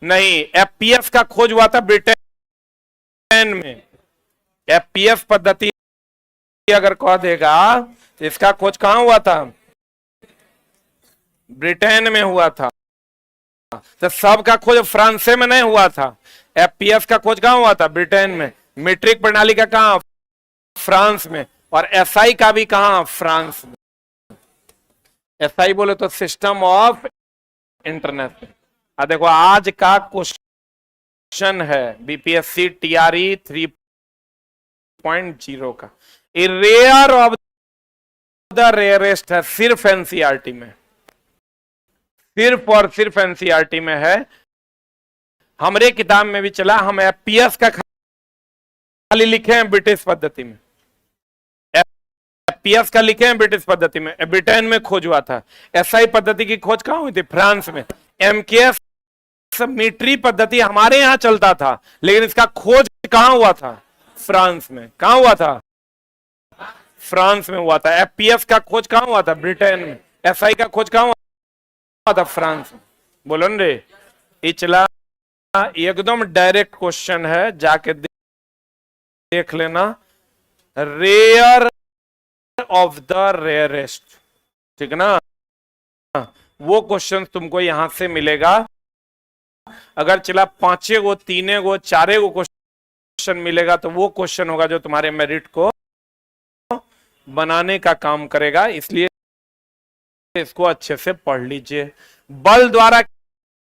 नहीं, एफपीएस का खोज हुआ था ब्रिटेन में। एफपीएस पद्धति अगर कह देगा तो इसका खोज कहां हुआ था? ब्रिटेन में हुआ था। तो सबका खोज फ्रांस में नहीं हुआ था। एफपीएस का खोज कहां हुआ था? ब्रिटेन में। मीट्रिक प्रणाली का कहां? फ्रांस में। और एसआई का भी कहां? फ्रांस में। एसआई बोले तो सिस्टम ऑफ इंटरनेट। देखो आज का क्वेश्चन है बीपीएससी टीआरई 3.0 का, a rare of the rarest है, सिर्फ एनसीईआरटी में, सिर्फ और सिर्फ एनसीईआरटी में है। हमारे किताब में भी चला, हम एफपीएस का खाली लिखे हैं ब्रिटिश पद्धति में। एफपीएस का लिखे हैं ब्रिटिश पद्धति में, ब्रिटेन में खोज हुआ था। एसआई पद्धति की खोज कहां हुई थी? फ्रांस में। एमकेएस मीट्री पद्धति हमारे यहां चलता था, लेकिन इसका खोज कहां हुआ था? फ्रांस में। कहां हुआ था? फ्रांस में हुआ था। एफपीएस का खोज कहां हुआ था? ब्रिटेन में। एसआई का खोज कहां हुआ था? फ्रांस में। बोलो न रे। इचला एकदम डायरेक्ट क्वेश्चन है, जाके देख लेना। रेयर ऑफ द रेयरेस्ट, ठीक है ना? वो क्वेश्चन तुमको यहां से मिलेगा। अगर चला 5 गो 3 गो 4 गो क्वेश्चन मिलेगा तो वो क्वेश्चन होगा जो तुम्हारे मेरिट को बनाने का काम करेगा। इसलिए इसको अच्छे से पढ़ लीजिए। बल द्वारा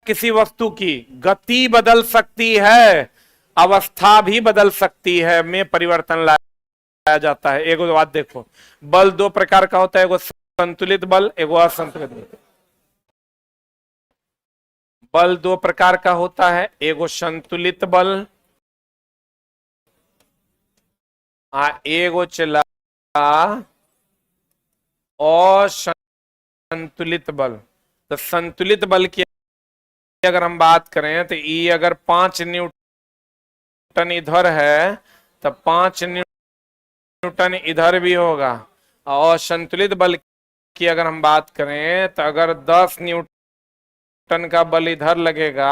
किसी वस्तु की गति बदल सकती है, अवस्था भी बदल सकती है, में परिवर्तन लाया जाता है। एक बात देखो, बल 2 प्रकार का होता है, एगो संतुलित बल, एगो असंतुलित बल। बल 2 प्रकार का होता है, एगो संतुलित बल, एगो चला असंतुलित बल। तो संतुलित बल की अगर हम बात करें तो ई अगर 5 न्यूटन इधर है तो 5 न्यूटन इधर भी होगा। और संतुलित बल की अगर हम बात करें तो अगर 10 न्यूटन का बल इधर लगेगा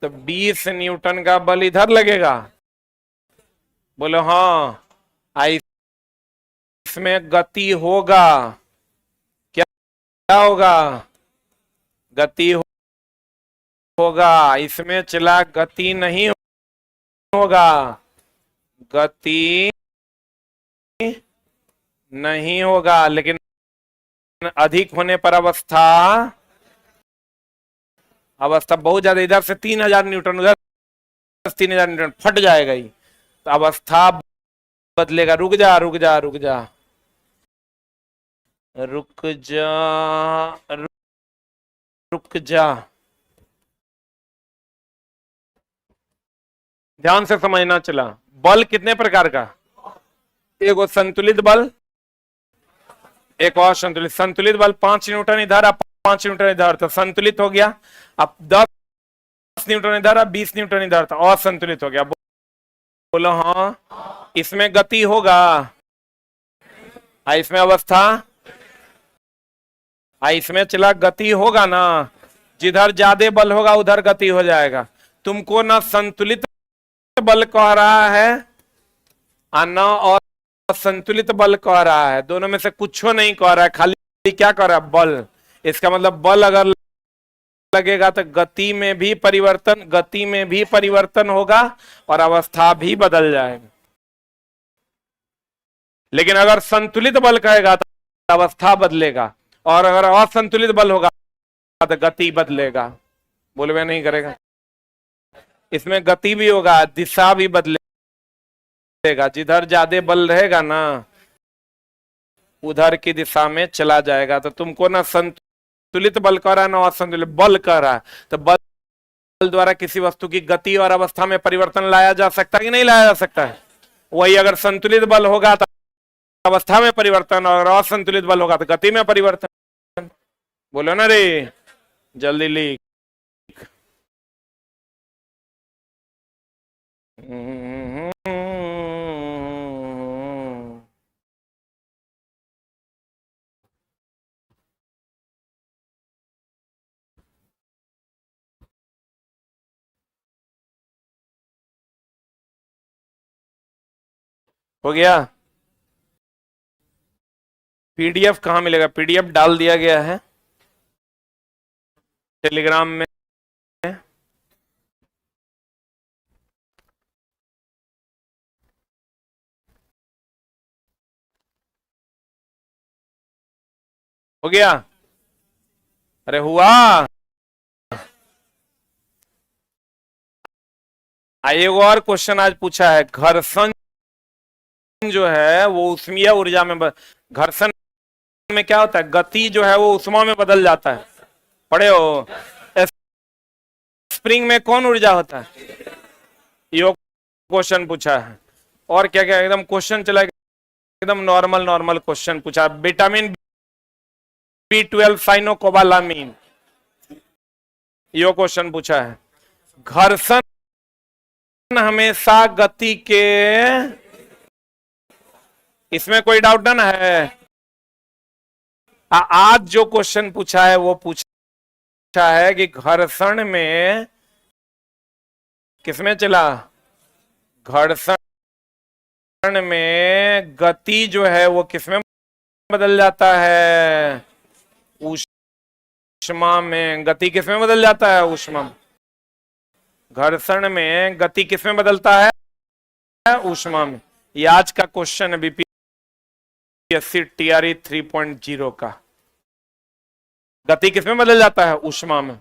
तो 20 न्यूटन का बल इधर लगेगा। बोलो हाँ। इसमें गति होगा, क्या होगा? गति होगा। इसमें चला गति नहीं होगा, गति नहीं होगा, लेकिन अधिक होने पर अवस्था बहुत ज्यादा, इधर से 3000 न्यूटन, उधर 3000 न्यूटन, फट जाएगा ही, तो अवस्था बदलेगा। रुक जा रुक जा रुक जा रुक जा रुक जा, ध्यान से समझना। चला बल कितने प्रकार का? एक संतुलित बल, एक और संतुलित। संतुलित बल 5 न्यूटन इधर, अब 5 न्यूटन इधर, तो संतुलित हो गया। अब 10 न्यूटन इधर, अब 20 न्यूटन इधर, तो असंतुलित हो गया। बोलो हाँ। इसमें गति होगा, इसमें अवस्था, इसमें चला गति होगा ना। जिधर ज्यादा बल होगा उधर गति हो जाएगा। तुमको ना संतुलित बल कह रहा है ना और संतुलित बल कह रहा है, दोनों में से कुछ नहीं कह रहा है, खाली क्या कह रहा है? बल। इसका मतलब बल अगर लगेगा तो गति में भी परिवर्तन होगा और अवस्था भी बदल जाएगा। लेकिन अगर संतुलित बल कहेगा तो अवस्था बदलेगा, और अगर असंतुलित बल होगा तो गति बदलेगा। बोलवे नहीं करेगा। इसमें गति भी होगा, दिशा भी बदलेगा। जिधर ज्यादा बल रहेगा ना उधर की दिशा में चला जाएगा। तो तुमको ना संतुलित बल कह रहा है ना असंतुलित बल कह रहा है। तो बल द्वारा किसी वस्तु की गति और अवस्था में परिवर्तन लाया जा सकता है कि नहीं लाया जा सकता है? वही अगर संतुलित बल होगा तो अवस्था में परिवर्तन, और असंतुलित बल होगा तो गति में परिवर्तन। बोलो ना रे, जल्दी लिख। हो गया? पीडीएफ कहां मिलेगा? पीडीएफ डाल दिया गया है टेलीग्राम में। हो गया? अरे हुआ? एगो और क्वेश्चन आज पूछा है, घर्षण जो है वो ऊष्मीय ऊर्जा में घर्षण में क्या होता है? गति जो है वो ऊष्मा में बदल जाता है। पढ़े हो? स्प्रिंग में कौन ऊर्जा होता है? ये क्वेश्चन पूछा है। और क्या क्या एकदम क्वेश्चन चला एकदम नॉर्मल नॉर्मल क्वेश्चन पूछा। विटामिन B12 साइनोकोबालामीन, यो क्वेश्चन पूछा है। घर्षण हमेशा गति के, इसमें कोई डाउट ना है। आज जो क्वेश्चन पूछा है वो पूछा है कि घर्षण में किसमें चला, घर्षण में गति जो है वो किसमें बदल जाता है, ऊष्मा में। गति किसमें बदल जाता है, ऊष्मा में। घर्षण में गति किसमें बदलता है, ऊष्मा में। ये आज का क्वेश्चन है बीपीएससी टीआरई 3.0 का। गति किसमें बदल जाता है, ऊष्मा में।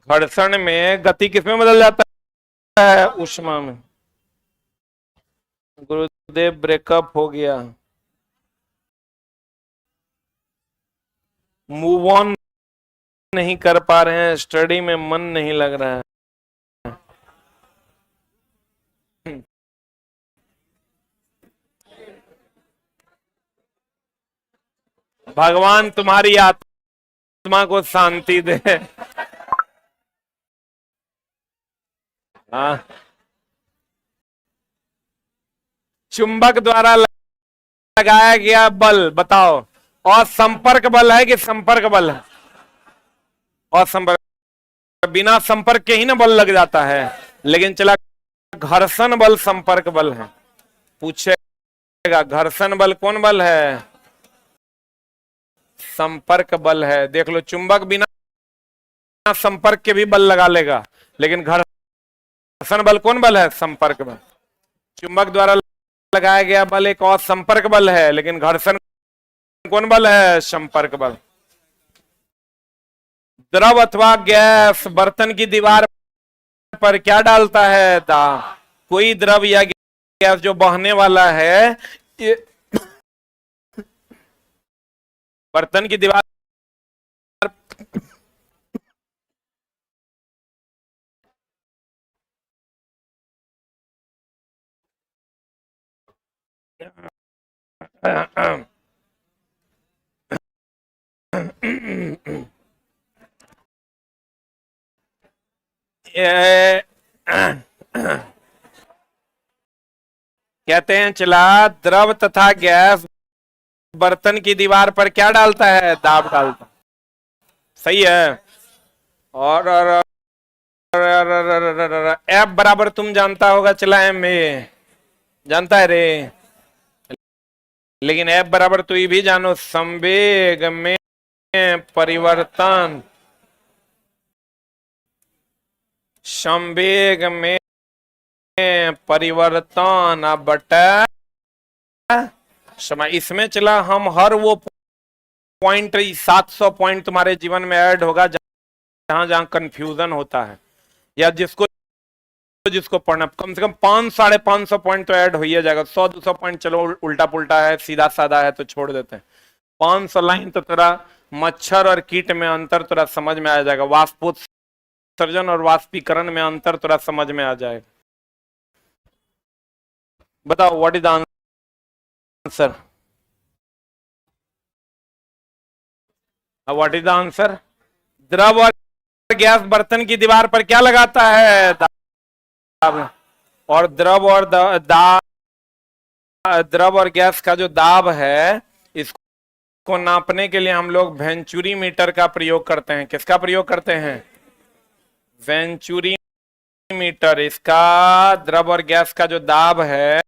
घर्षण में गति किसमें बदल जाता है, ऊष्मा में। गुरुदेव ब्रेकअप हो गया, मूव ऑन नहीं कर पा रहे हैं, स्टडी में मन नहीं लग रहा है। भगवान तुम्हारी आत्मा को शांति दे। हाँ, चुंबक द्वारा लगाया गया बल बताओ, और संपर्क बल है कि संपर्क बल है, और संपर्क, बिना संपर्क के ही ना बल लग जाता है। लेकिन चला, घर्षण बल संपर्क बल है। पूछेगा घर्षण बल कौन बल है, संपर्क बल है। देख लो, चुंबक बिना संपर्क के भी बल लगा लेगा, लेकिन घर्षण बल कौन बल है, संपर्क बल। चुंबक द्वारा लगाया गया बल एक और संपर्क बल है, लेकिन घर्षण कौन बल है, संपर्क बल। द्रव अथवा गैस बर्तन की दीवार पर क्या डालता है, दाब। कोई द्रव या गैस जो बहने वाला है, ये बर्तन की दीवार कहते हैं चला, द्रव तथा गैस बर्तन की दीवार पर क्या डालता है, दाब डालता। सही है। और एफ बराबर तुम जानता होगा, चला एम ए जानता है रे, लेकिन एफ बराबर तो ये भी जानो, संवेग में परिवर्तन, संवेग में परिवर्तन अब बटा समय। इसमें चला हम हर वो पॉइंट, 700 पॉइंट तुम्हारे जीवन में ऐड होगा जहां जहां कंफ्यूजन होता है, या जिसको जिसको पढ़ना, कम से कम 500-550 पॉइंट तो ऐड हो ही जाएगा। 100-200 पॉइंट चलो उल्टा पुल्टा है, सीधा साधा है तो छोड़ देते हैं। 500 लाइन तो तेरा मच्छर और कीट में अंतर तुरा समझ में आ जाएगा, वाष्पोत्सर्जन और वाष्पीकरण में अंतर तुरा समझ में आ जाएगा। बताओ what is the answer, what is the answer. द्रव और गैस बर्तन की दीवार पर क्या लगाता है, दाब। और द्रव और गैस का जो दाब है, इसको नापने के लिए हम लोग वेंचुरी मीटर का प्रयोग करते हैं। किसका प्रयोग करते हैं, वेंचुरी मीटर। इसका द्रव और गैस का जो दाब है,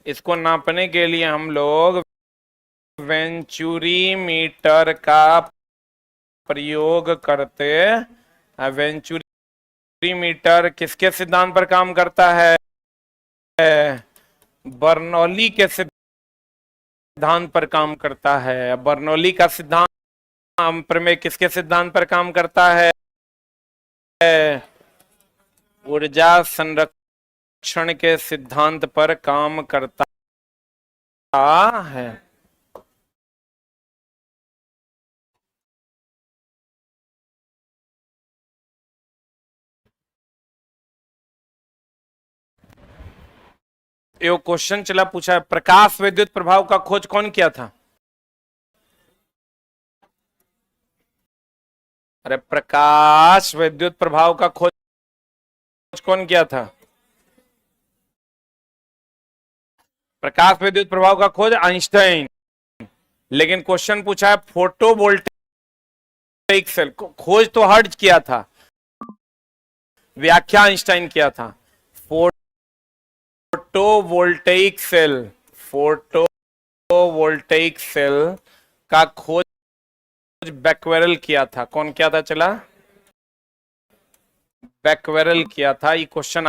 इसको नापने के लिए हम लोग वेंचुरी मीटर का प्रयोग करते हैं। वेंचुरी मीटर किसके सिद्धांत पर काम करता है, बर्नौली के सिद्धांत पर काम करता है। बर्नौली का सिद्धांत प्रमेय किसके सिद्धांत पर काम करता है, ऊर्जा संरक्षण के सिद्धांत पर काम करता है। ये क्वेश्चन चला पूछा है, प्रकाश विद्युत प्रभाव का खोज कौन किया था? अरे प्रकाश विद्युत प्रभाव का खोज कौन किया था? प्रकाश विद्युत प्रभाव का खोज आइंस्टाइन। लेकिन क्वेश्चन पूछा है फोटोवोल्टेइक सेल, खोज तो हर्ट्ज किया था, व्याख्या आइंस्टाइन किया था। फोटोवोल्टेइक सेल, फोटोवोल्टेइक सेल का खोज बैक्वेरेल किया था। कौन किया था? चला बैक्वेरेल किया था। ये क्वेश्चन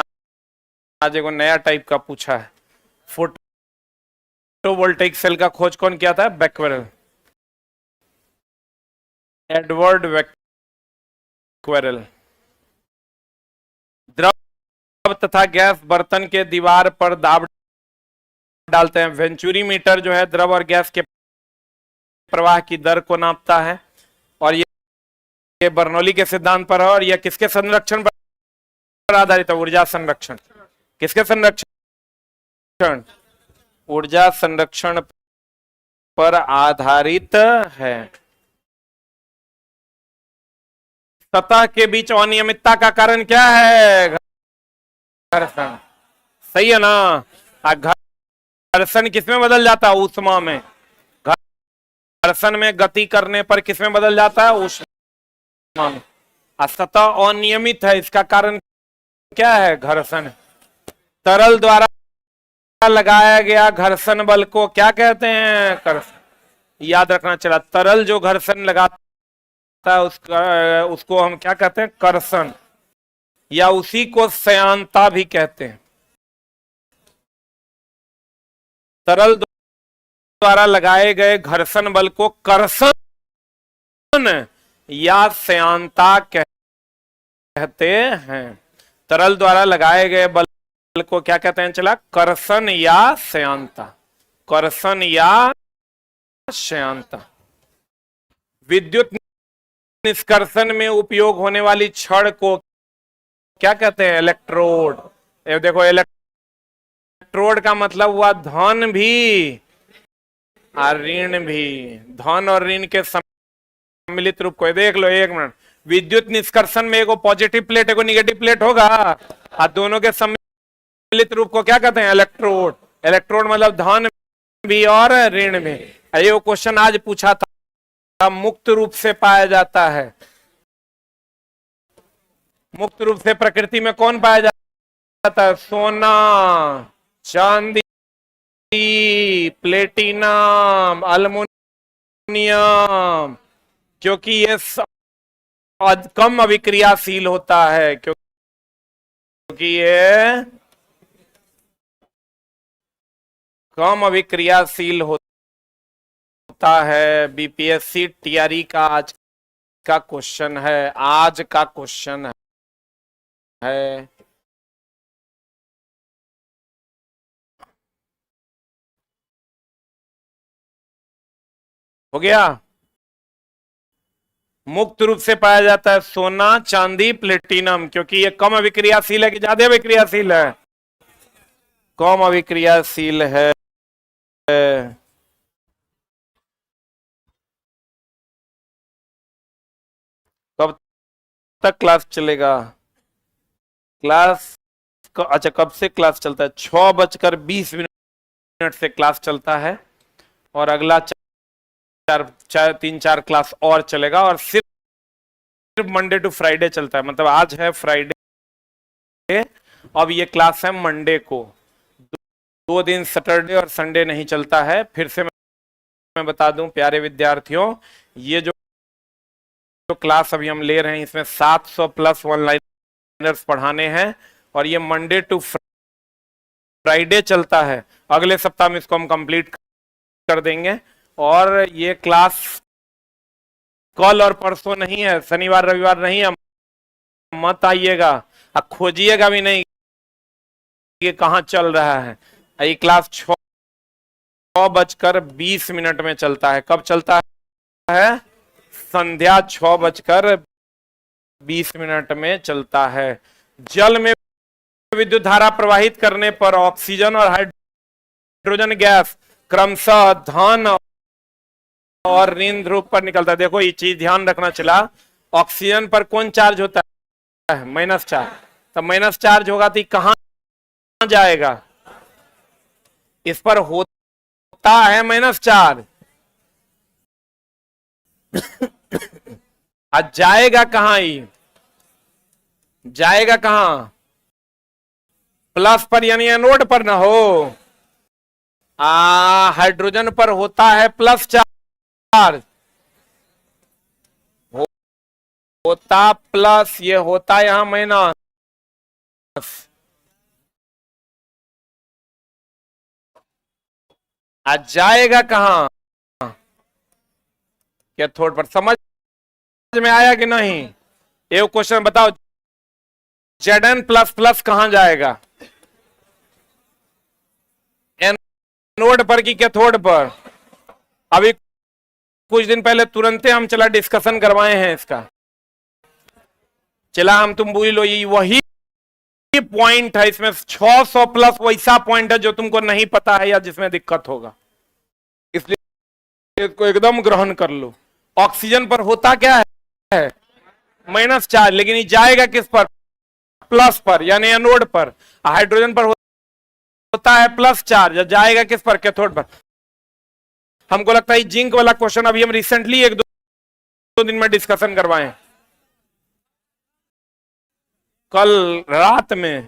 आज एक नया टाइप का पूछा है। फोटोवोल्टेइक सेल का खोज कौन किया था? Becquerel, Edward Becquerel. द्रव तथा गैस बर्तन के दीवार पर दाब डालते हैं। वेंचुरी मीटर जो है द्रव और गैस के प्रवाह की दर को नापता है, और ये बर्नौली के सिद्धांत पर है। और यह किसके संरक्षण पर आधारित है? ऊर्जा संरक्षण। किसके संरक्षण? ऊर्जा संरक्षण पर आधारित है। सतह के बीच अनियमितता का कारण क्या है? घर्षण। सही है ना? घर्षण किसमें बदल जाता है? ऊष्मा में। घर्षण में गति करने पर किसमें बदल जाता है? ऊष्मा में। सतह अनियमित है, इसका कारण क्या है? घर्षण। तरल द्वारा लगाया गया घर्षण बल को क्या कहते हैं? कर्षण। याद रखना चला, तरल जो घर्षण लगाता है उसको हम क्या कहते हैं? कर्षण, या उसी को श्यानता भी कहते हैं। तरल द्वारा लगाए गए घर्षण बल को कर्षण या श्यानता कहते हैं। तरल द्वारा लगाए गए बल को क्या कहते हैं? चला, कर्षण या श्यानता। कर्षण या श्यानता। विद्युत निष्कर्षण में उपयोग होने वाली छड़ को क्या कहते हैं? इलेक्ट्रोड। ये देखो, इलेक्ट्रोड का मतलब हुआ धन भी और ऋण भी। धन और ऋण के सम्मिलित रूप को देख लो। एक मिनट, विद्युत निष्कर्षण में एगो पॉजिटिव प्लेट एगो निगेटिव प्लेट होगा, और दोनों के सम्मिलित रूप को क्या कहते हैं? इलेक्ट्रोड। इलेक्ट्रोड मतलब धन भी और ऋण भी। ये क्वेश्चन आज पूछा था। मुक्त रूप से पाया जाता है। मुक्त रूप से प्रकृति में कौन पाया जाता है? सोना, चांदी, प्लेटिनम, अल्युमिनियम, क्योंकि ये कम अभिक्रियाशील होता है। क्योंकि ये कम अभिक्रियाशील होता है। बीपीएससी टीआरई का आज का क्वेश्चन है। आज का क्वेश्चन है। हो गया? मुक्त रूप से पाया जाता है सोना, चांदी, प्लेटिनम, क्योंकि ये कम अभिक्रियाशील है कि ज्यादा अभिक्रियाशील है? कम अभिक्रियाशील है। कब तक क्लास चलेगा? क्लास अच्छा, कब से क्लास चलता है? 6:20 से क्लास चलता है, और अगला 3-4 क्लास और चलेगा, और सिर्फ मंडे टू फ्राइडे चलता है। मतलब आज है फ्राइडे, अब ये क्लास है मंडे को। 2 दिन सैटरडे और संडे नहीं चलता है। फिर से मैं बता दूं प्यारे विद्यार्थियों, ये जो क्लास अभी हम ले रहे हैं इसमें 700 प्लस वन लाइनर्स पढ़ाने हैं, और ये मंडे टू फ्राइडे चलता है। अगले सप्ताह में इसको हम कंप्लीट कर देंगे। और ये क्लास कल और परसों नहीं है, शनिवार रविवार नहीं है। मत आइएगा, खोजिएगा भी नहीं कि कहाँ चल रहा है। ये क्लास 6:20 में चलता है। कब चलता है? संध्या 6:20 में चलता है। जल में विद्युत धारा प्रवाहित करने पर ऑक्सीजन और हाइड्रोजन हाइड्रोजन गैस क्रमशः धन और ऋण ध्रुव पर निकलता है। देखो ये चीज ध्यान रखना चला, ऑक्सीजन पर कौन चार्ज होता है? Minus charge. तो माइनस चार्ज होगा तो कहां जाएगा? इस पर होता है माइनस चार्ज, आज जाएगा कहां? ही जाएगा कहां? प्लस पर, यानी एनोड पर ना हो। हाइड्रोजन पर होता है प्लस चार्ज, होता प्लस, ये होता यहां माइनस। आज जाएगा कहां? कैथोड पर। समझ में आया कि नहीं? एक क्वेश्चन बताओ, Zn प्लस प्लस कहां जाएगा? एनोड पर कि कैथोड पर? अभी कुछ दिन पहले तुरंत हम चला डिस्कशन करवाए हैं इसका, चला हम तुम बोल लो, ये वही पॉइंट है इसमें। 600 प्लस वैसा पॉइंट है जो तुमको नहीं पता है या जिसमें दिक्कत होगा, इसलिए इसको एकदम ग्रहण कर लो। ऑक्सीजन पर होता क्या है? माइनस चार्ज, लेकिन ये जाएगा किस पर? प्लस पर, यानी एनोड पर। हाइड्रोजन पर होता है प्लस चार्ज, जाएगा किस पर? कैथोड पर। हमको लगता है जिंक वाला क्वेश्चन अभी हम रिसेंटली एक दो दिन में डिस्कशन करवाए, कल रात में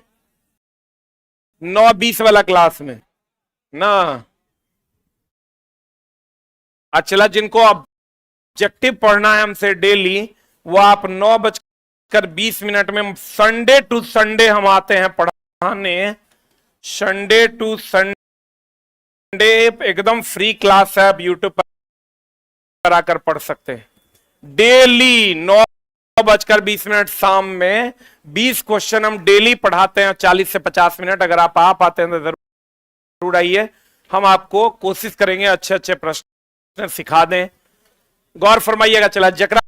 9:20 वाला क्लास में ना। अच्छा, जिनको ऑब्जेक्टिव पढ़ना है हमसे डेली, वो आप 9:20 में, संडे टू संडे हम आते हैं पढ़ाने। संडे टू संडे एकदम फ्री क्लास है, आप यूट्यूब पर आकर पढ़ सकते हैं। डेली 9:20 शाम में 20 क्वेश्चन हम डेली पढ़ाते हैं, 40 से 50 मिनट। अगर आप आ पाते हैं तो जरूर आइए, हम आपको कोशिश करेंगे अच्छे अच्छे प्रश्न सिखा दें। गौर फरमाइएगा। चला, जकरा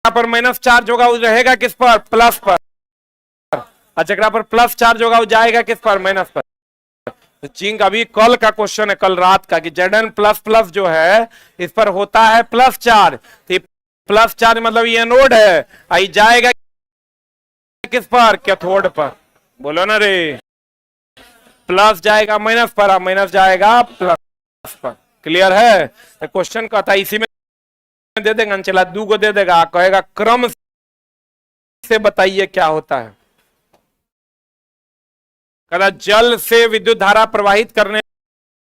पर माइनस चार्ज होगा वो रहेगा किस पर? प्लस पर। और जकरा पर प्लस चार्ज होगा वो जाएगा किस पर? माइनस पर। तो जिंक अभी कल का क्वेश्चन है, कल रात का, कि Zn प्लस प्लस जो है इस पर होता है प्लस चार्ज। तो प्लस चार्ज मतलब ये एनोड है, आई जाएगा किस पर? कैथोड पर। बोलो ना रे, प्लस जाएगा माइनस पर, माइनस जाएगा प्लस पर। क्लियर है? तो क्वेश्चन कहता है इसी में दे देगा, चला 2 को दे देगा, कहेगा क्रम से बताइए क्या होता है। कहता जल से विद्युत धारा प्रवाहित करने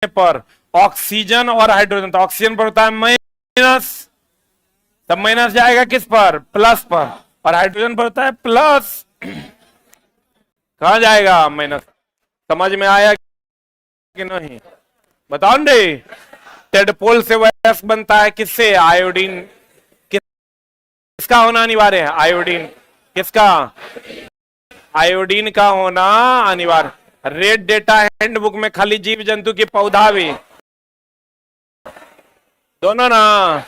पर ऑक्सीजन और हाइड्रोजन, तो ऑक्सीजन पर होता है माइनस, तब माइनस जाएगा किस पर? प्लस पर। और हाइड्रोजन पर होता है प्लस, कहां जाएगा? माइनस। समझ में आया कि नहीं? बताओ रे। टेडपोल से वैक्स बनता है किससे? आयोडीन। किसका होना अनिवार्य है? आयोडीन। किसका? आयोडीन का होना अनिवार्य। रेड डेटा हैंडबुक में खाली जीव जंतु की पौधा भी, दोनों ना।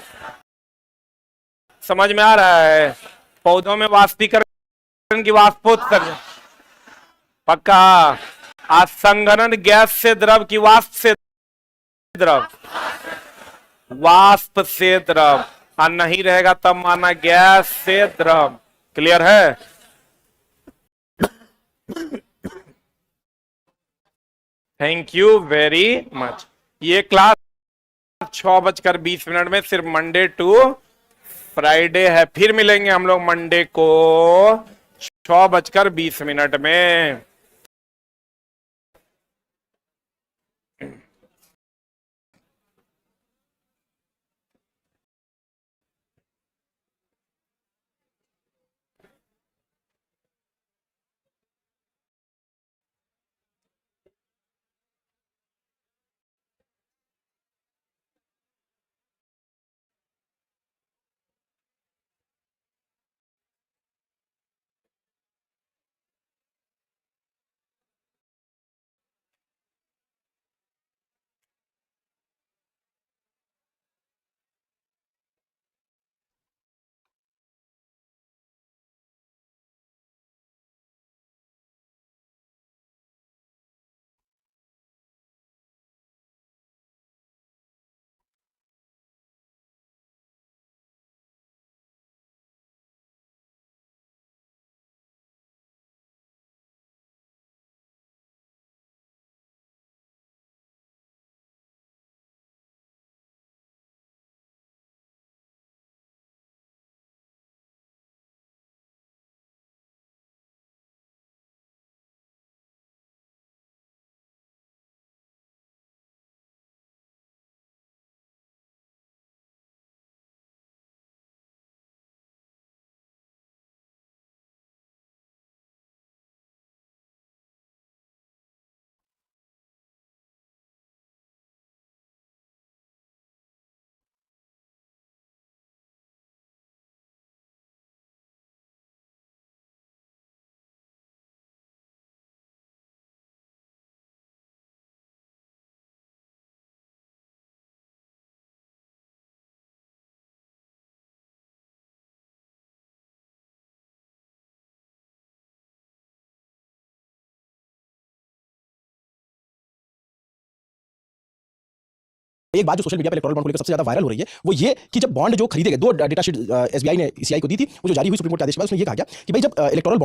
समझ में आ रहा है? पौधों में वाष्पीकरण की वाष्पोत्सर्जन पक्का। असंघनन गैस से द्रव की वाष्प से द्रव, वाष्प से द्रव। और नहीं रहेगा तब माना गैस से द्रव। क्लियर है? Thank you very much. ये क्लास 6:20 में सिर्फ मंडे टू फ्राइडे है। फिर मिलेंगे हम लोग मंडे को 6:20 में। एक बात जो सोशल मीडिया पे इलेक्टोरल बॉन्ड को लेकर सबसे ज्यादा वायरल हो रही है वो ये कि जब बॉन्ड जो खरीदे गए, दो डेटा शीट एसबीआई ने सीआई को दी थी, वो जो जारी हुई सुप्रीम कोर्ट के आदेश के बाद उसमें ये कहा गया कि भाई जब इलेक्टोरल बॉन्ड